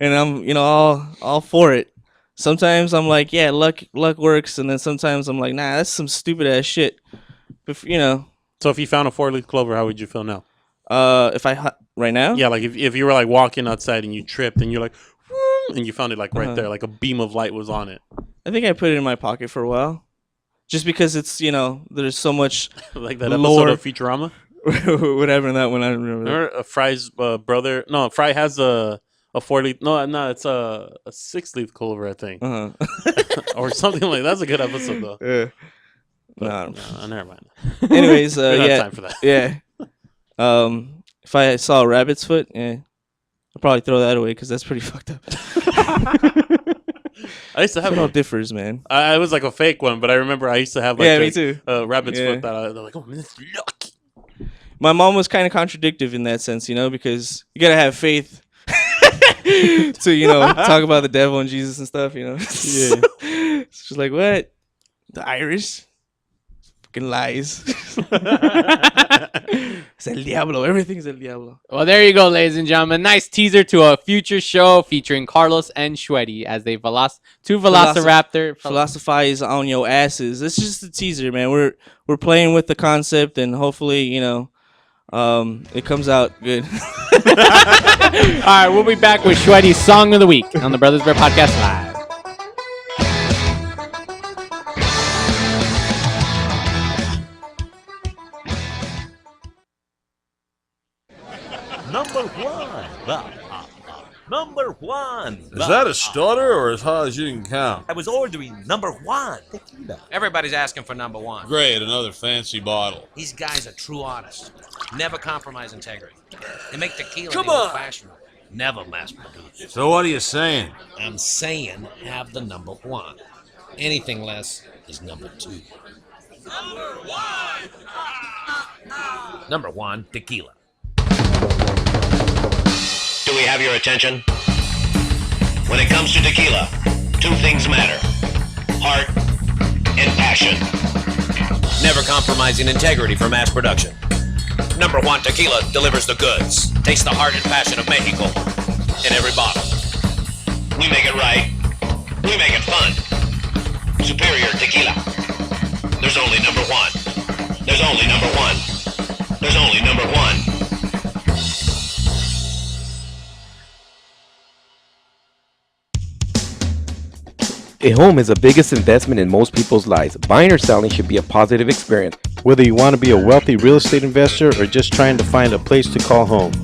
I'm all for it. Sometimes I'm like, yeah, luck works, and then sometimes I'm like, nah, that's some stupid ass shit. But So if you found a 4-leaf clover, how would you feel now? If right now? Yeah, like if you were like walking outside and you tripped and you're like, "Whoom," and you found it like right there, like a beam of light was on it. I think I put it in my pocket for a while, just because it's there's so much Like that lore. episode of Futurama. Whatever that one, I don't remember. Remember Fry's brother? No, Fry has a 4-leaf. No, it's a 6-leaf clover, I think, or something like. That's a good episode though. Yeah. But, no, never mind. Anyways, We don't have yeah, time for that. Yeah. If I saw a rabbit's foot, I'd probably throw that away because that's pretty fucked up. I used to have it all differs, man. I was like a fake one, but I remember I used to have like Yeah, me too. Rabbit's Yeah. foot that they're like, oh man, it's lucky. My mom was kind of contradictive in that sense, because you gotta have faith to talk about the devil and Jesus and stuff, Yeah. She's like, what? The Irish? Fucking lies. It's el diablo. Everything's el diablo. Well, there you go, ladies and gentlemen. Nice teaser to a future show featuring Carlos and Shweddy as they two Velociraptor Philosophize on your asses. It's just a teaser, man. We're playing with the concept, and hopefully, it comes out good. All right, we'll be back with Shweddy's Song of the Week on the Brothers Bear Podcast Live. Number one. Number one. Is that a stutter or as high as you can count? I was ordering number one. Everybody's asking for number one. Great, another fancy bottle. These guys are true artists. Never compromise integrity. They make tequila Come in the on. fashion. Never mass produced. So what are you saying? I'm saying have the number one. Anything less is number two. Number one, tequila. Do we have your attention? When it comes to tequila, two things matter. Heart and passion. Never compromising integrity for mass production. Number one, tequila delivers the goods. Taste the heart and passion of Mexico in every bottle. We make it right. We make it fun. Superior tequila. There's only number one. There's only number one. There's only number one. A home is the biggest investment in most people's lives. Buying or selling should be a positive experience. Whether you want to be a wealthy real estate investor or just trying to find a place to call home.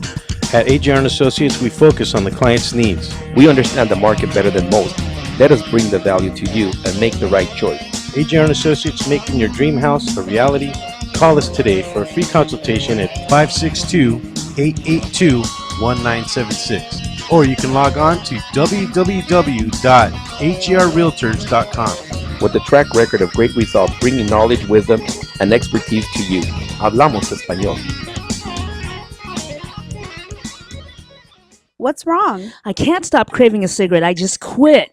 At AJR & Associates, we focus on the client's needs. We understand the market better than most. Let us bring the value to you and make the right choice. AJR & Associates, making your dream house a reality. Call us today for a free consultation at 562-882-1976. Or you can log on to www.hrrealtors.com. With a track record of great results, bringing knowledge, wisdom, and expertise to you. Hablamos español. What's wrong? I can't stop craving a cigarette. I just quit.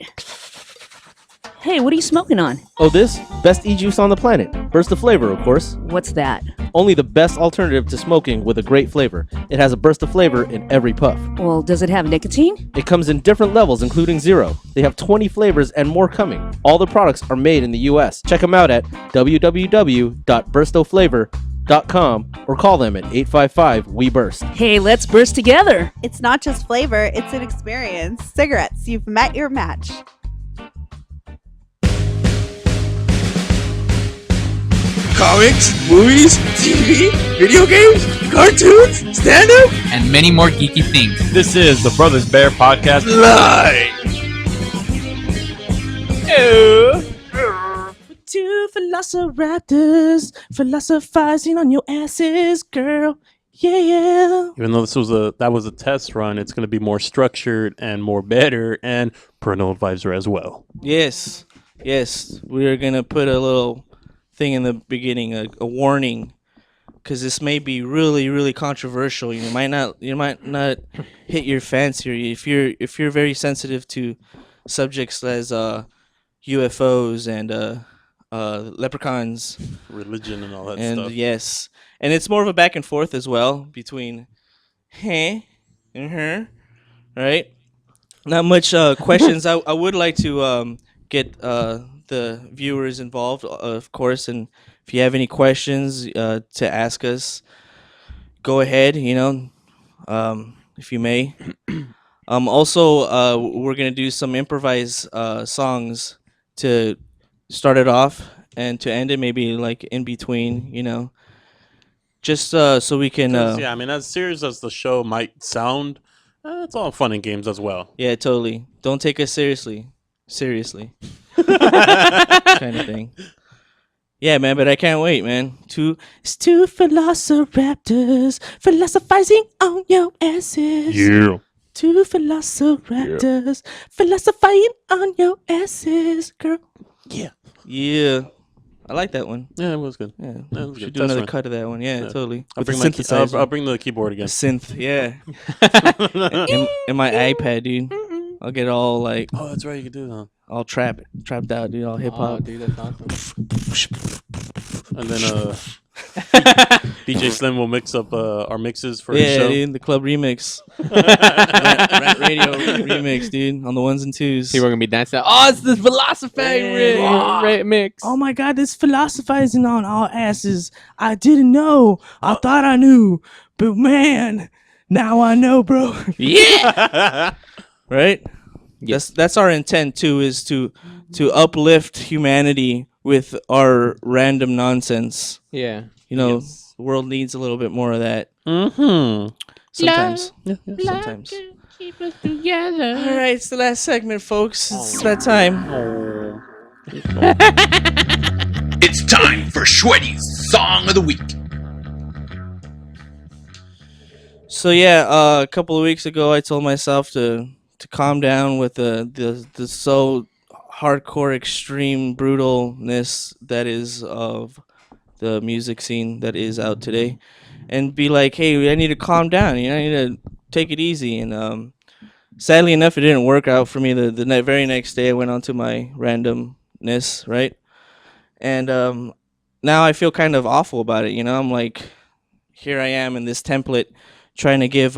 Hey, what are you smoking on? Oh, this? Best e-juice on the planet. Burst of flavor, of course. What's that? Only the best alternative to smoking with a great flavor. It has a burst of flavor in every puff. Well, does it have nicotine? It comes in different levels, including 0. They have 20 flavors and more coming. All the products are made in the U.S. Check them out at www.burstoflavor.com or call them at 855-WE-BURST. Hey, let's burst together. It's not just flavor, it's an experience. Cigarettes, you've met your match. Comics, movies, TV, video games, cartoons, stand-up, and many more geeky things. This is the Brothers Bear Podcast live. Two velociraptors philosophizing on your asses, girl. Yeah. Even though that was a test run, it's going to be more structured and more better, and parental advisor as well. Yes. We're gonna put a little thing in the beginning, a warning, because this may be really, really controversial. You might not hit your fancy if you're very sensitive to subjects as UFOs and leprechauns, religion, and all that and stuff. Yes, and it's more of a back and forth as well between and her, right? Not much questions. I would like to get the viewers involved, of course, and if you have any questions to ask us, go ahead, if you may. Also, we're going to do some improvised songs to start it off and to end it, maybe like in between, just so we can... yeah, I mean, as serious as the show might sound, it's all fun and games as well. Yeah, totally. Don't take us seriously. Kind of thing. Yeah, man, but I can't wait, man. It's two velociraptors philosophizing on your asses. Yeah. Two velociraptors philosophizing on your asses, girl. Yeah. I like that one. Yeah, it was good. Yeah, that was we should good. do That's another right. cut of that one. Yeah, totally. I'll With bring, the synthesizer. I'll bring the keyboard again. The synth, yeah. and my iPad, dude. I'll get all like... Oh, that's right, you can do that. All trapped out, dude. All hip hop. Dude, that's awesome. And then DJ Slim will mix up our mixes for yeah, his show. dude, the club remix. Rant Radio remix, dude, on the ones and twos. People are gonna be dancing. Oh, it's the philosophizing mix. Oh my God, this philosophizing on all asses. I didn't know. I thought I knew, but man, now I know, bro. Yeah. Right. Yes, that's our intent too. Is to uplift humanity with our random nonsense. Yeah. You know, the world needs a little bit more of that. Mm-hmm. Sometimes. Love Sometimes. keep us together. All right, it's the last segment, folks. It's that time. It's time for Shweddy's Song of the Week. So yeah, a couple of weeks ago, I told myself to calm down with the so hardcore, extreme brutalness that is of the music scene that is out today, and be like, hey, I need to calm down. You know, I need to take it easy. And sadly enough, it didn't work out for me. The very next day, I went on to my randomness, right? And now I feel kind of awful about it. You know, I'm like, here I am in this template, trying to give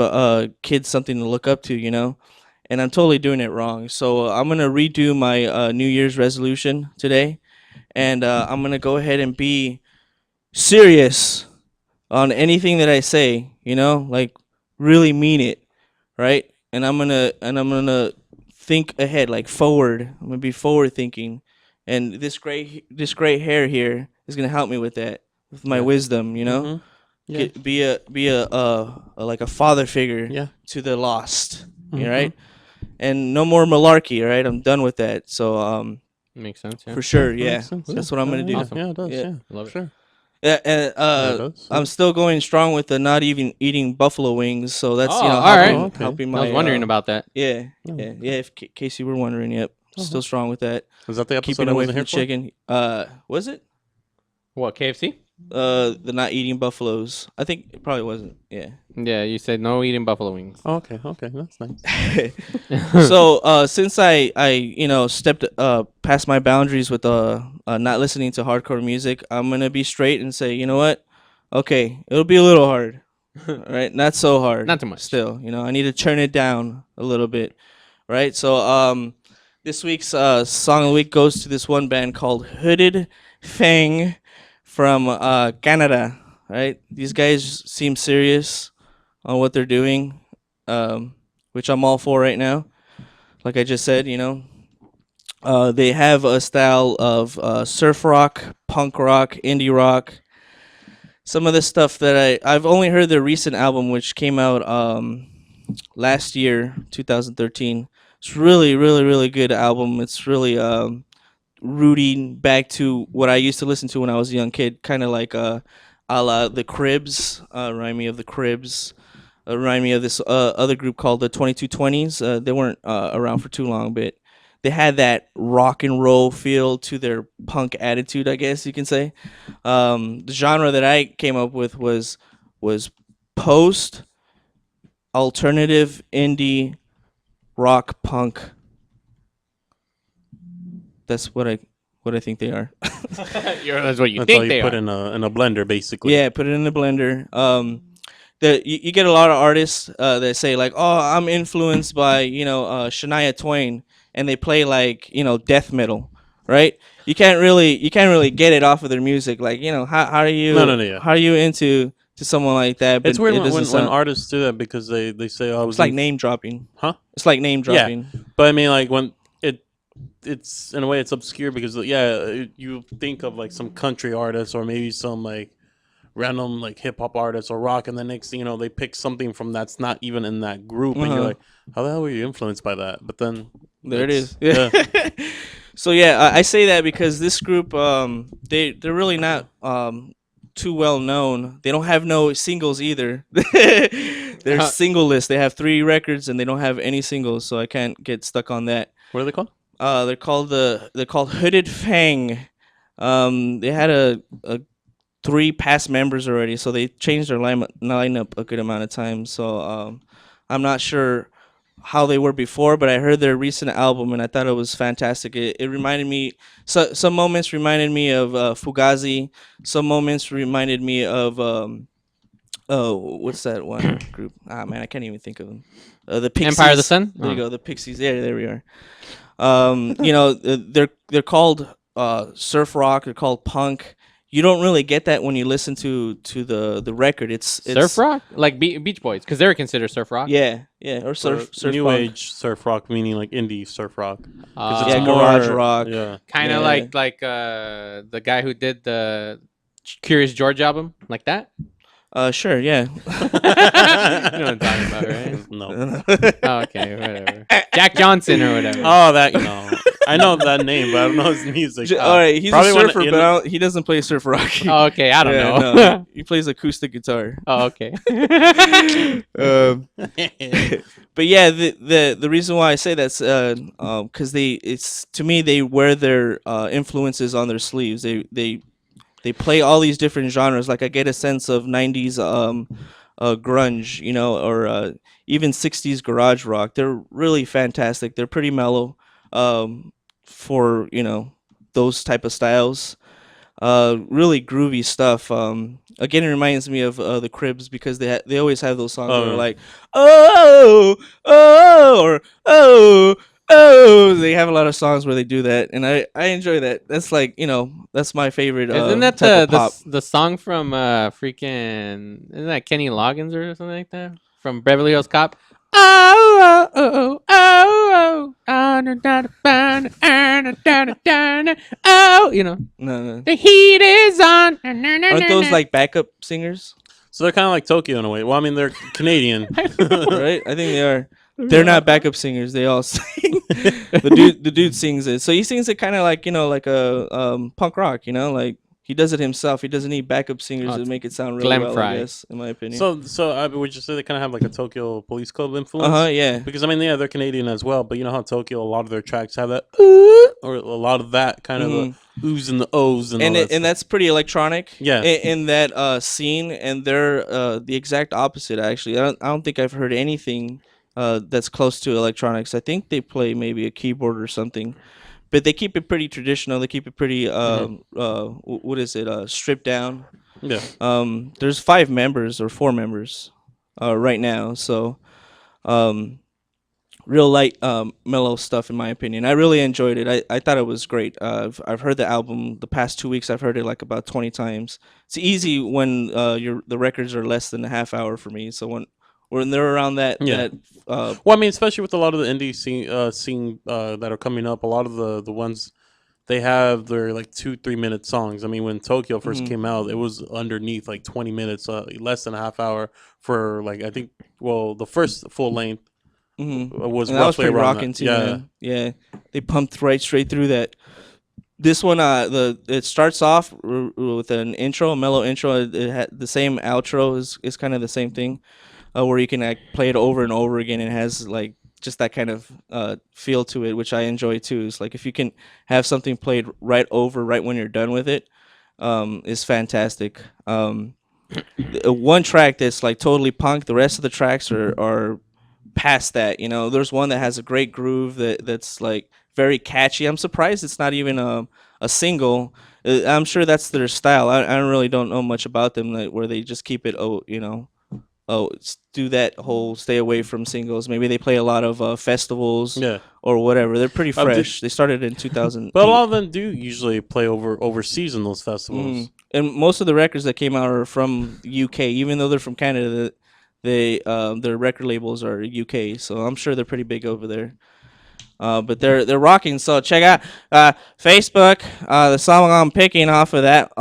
kids something to look up to. You know. And I'm totally doing it wrong. So I'm going to redo my New Year's resolution today. And I'm going to go ahead and be serious on anything that I say, you know, like really mean it, right? And I'm going to think ahead, like forward. I'm going to be forward thinking. And this gray hair here is going to help me with that, with my wisdom, you know? Mm-hmm. Yeah. Be a like a father figure to the lost, right? And no more malarkey, right? I'm done with that. So makes sense. Yeah. For sure, Yeah, yeah. makes sense, That's yeah. what I'm gonna do. Awesome. Yeah, it does. Yeah, love it. Sure. Yeah, and it does, I'm still going strong with the not even eating buffalo wings. So that's Oh, you know all right. helping I my. was wondering about that. Yeah, yeah. If in case you were wondering, yep, still strong with that. Was that the episode Keeping I away wasn't from here the for? chicken. Was it? What, KFC? The not eating buffaloes. I think it probably wasn't. Yeah. Yeah, you said no eating buffalo wings. Oh, okay, that's nice. So since I stepped past my boundaries with not listening to hardcore music, I'm gonna be straight and say, you know what? Okay, it'll be a little hard, right? Not so hard. Not too much. Still, you know, I need to turn it down a little bit, right? So this week's song of the week goes to this one band called Hooded Fang from Canada, right? These guys seem serious on what they're doing, which I'm all for right now. Like I just said, you know, they have a style of surf rock, punk rock, indie rock. Some of the stuff that I've only heard their recent album, which came out last year, 2013. It's really, really, really good album. It's really rooting back to what I used to listen to when I was a young kid, kind of like a la The Cribs, remind me of The Cribs, remind me of this other group called the 2220s. They weren't around for too long, but they had that rock and roll feel to their punk attitude, I guess you can say. The genre that I came up with was post alternative indie rock punk. That's what I think they are. That's what you That's think all they you put are. in a blender, basically. Yeah, put it in a blender. You get a lot of artists that say like, "Oh, I'm influenced by Shania Twain," and they play like death metal, right? You can't really get it off of their music. Like how are you? No. How are you into someone like that? But It's weird it when doesn't sound- artists do that because they say, "Oh, I was it's like in-" name dropping, huh? It's like name dropping. Yeah, but I mean, like when it's in a way it's obscure because you think of like some country artist or maybe some like random like hip hop artist or rock, and the next thing you know they pick something from that's not even in that group, and you're like, how the hell were you influenced by that? But then there it is. Yeah. So yeah, I say that because this group, they're really not too well known. They don't have no singles either. They're singleless. They have 3 records and they don't have any singles, so I can't get stuck on that. What are they called? They're called Hooded Fang. They had a 3 past members already, so they changed their lineup a good amount of times. So I'm not sure how they were before, but I heard their recent album and I thought it was fantastic. It reminded me, some moments reminded me of Fugazi. Some moments reminded me of oh, what's that one group? Ah, man, I can't even think of them. The Pixies. Empire of the Sun? There you go, the Pixies. Yeah, there we are. You know, they're called surf rock. They're called punk. You don't really get that when you listen to the record. It's surf rock, like Beach Boys, because they're considered surf rock. Yeah, or surf new punk. age surf rock, meaning like indie surf rock. Yeah, garage rock. Yeah, kind of like the guy who did the Curious George album, like that. Sure, yeah. You know what I'm talking about, right? No. Oh, okay, whatever. Jack Johnson or whatever. Oh, that no. I know that name, but I don't know his music. All right, he's a surfer, but he doesn't play surf rock. Oh, okay, I don't know. No, he plays acoustic guitar. Oh, okay. But yeah, the reason why I say that's because it's to me they wear their influences on their sleeves. They play all these different genres. Like I get a sense of '90s grunge, you know, or even '60s garage rock. They're really fantastic. They're pretty mellow for those type of styles. Really groovy stuff. Again, it reminds me of the Cribs because they always have those songs that are like oh or oh. They have a lot of songs where they do that, and I enjoy that. That's like that's my favorite. Isn't that type of pop. the song from freaking? Isn't that Kenny Loggins or something like that from Beverly Hills Cop? Oh oh oh oh No. The heat is on. Aren't those like backup singers? So they're kind of like Tokyo in a way. Well, I mean, they're Canadian, right? I think they are. They're not backup singers. They all sing. The dude sings it. So he sings it kind of like like a punk rock. Like he does it himself. He doesn't need backup singers to make it sound really well. I guess, in my opinion. So would you say they kind of have like a Tokyo Police Club influence? Yeah. Because I mean, yeah, they're Canadian as well. But you know how Tokyo, a lot of their tracks have that, or a lot of that kind of the oohs and the ohs and all that and that's pretty electronic. Yeah. In that scene, and they're the exact opposite. Actually, I don't think I've heard anything that's close to electronics. I think they play maybe a keyboard or something, but they keep it pretty traditional. They keep it pretty what is it? Stripped down. Yeah. There's 4 members right now, so real light mellow stuff in my opinion. I really enjoyed it. I thought it was great. I've heard the album the past 2 weeks. I've heard it like about 20 times. It's easy when the records are less than a half hour for me. So when they're around that, well, I mean, especially with a lot of the indie scene that are coming up, a lot of the ones they have their like 2-3 minute songs. I mean, when Tokyo first came out, it was underneath like 20 minutes, less than a half hour for like I think the first full length was and that was roughly pretty around rocking that. too. Man. Yeah, they pumped right straight through that. This one, it starts off with an intro, a mellow intro. It had the same outro is kind of the same thing. Where you can play it over and over again. It has like just that kind of feel to it, which I enjoy too. It's like if you can have something played right when you're done with it, is fantastic. One track that's like totally punk. The rest of the tracks are past that. There's one that has a great groove that's like very catchy. I'm surprised it's not even a single. I'm sure that's their style. I really don't know much about them, where they just keep it do that whole stay away from singles. Maybe they play a lot of festivals or whatever. They're pretty fresh. They started in 2000. But a lot of them do usually play overseas in those festivals. And most of the records that came out are from UK. Even though they're from Canada, their record labels are UK. So I'm sure they're pretty big over there. But they're rocking. So check out Facebook. The song I'm picking off of that,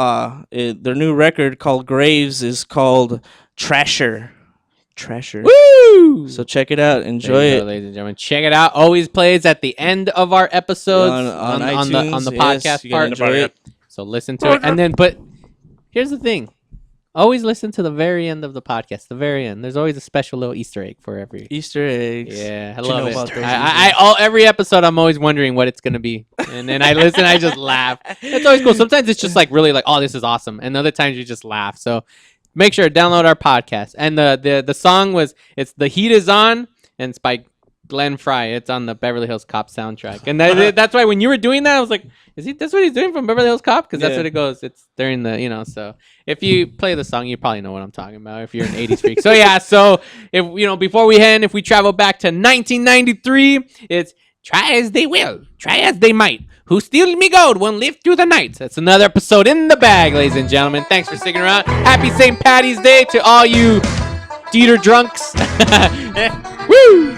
their new record called Graves is called Trasher. Woo! So check it out. Enjoy it, ladies and gentlemen. Check it out. Always plays at the end of our episodes on iTunes, on the podcast you part. enjoy it. So listen to it, and then but here's the thing. Always listen to the very end of the podcast. The very end. There's always a special little Easter egg for every Easter eggs. Yeah, I Do you love know it. about those Every episode, I'm always wondering what it's gonna be, and then I listen. I just laugh. It's always cool. Sometimes it's just like really like, oh, this is awesome, and other times you just laugh. So make sure to download our podcast. And the song it's The Heat Is On, and it's by Glenn Fry. It's on the Beverly Hills Cop soundtrack, and that's why when you were doing that, I was like, that's what he's doing from Beverly Hills Cop? Because that's what it goes. It's during the So if you play the song, you probably know what I'm talking about. If you're an '80s freak, so yeah. So if before we end, if we travel back to 1993, it's try as they will, try as they might. Who steal me gold won't live through the night. That's another episode in the bag, ladies and gentlemen. Thanks for sticking around. Happy St. Patty's Day to all you Dieter drunks. Woo!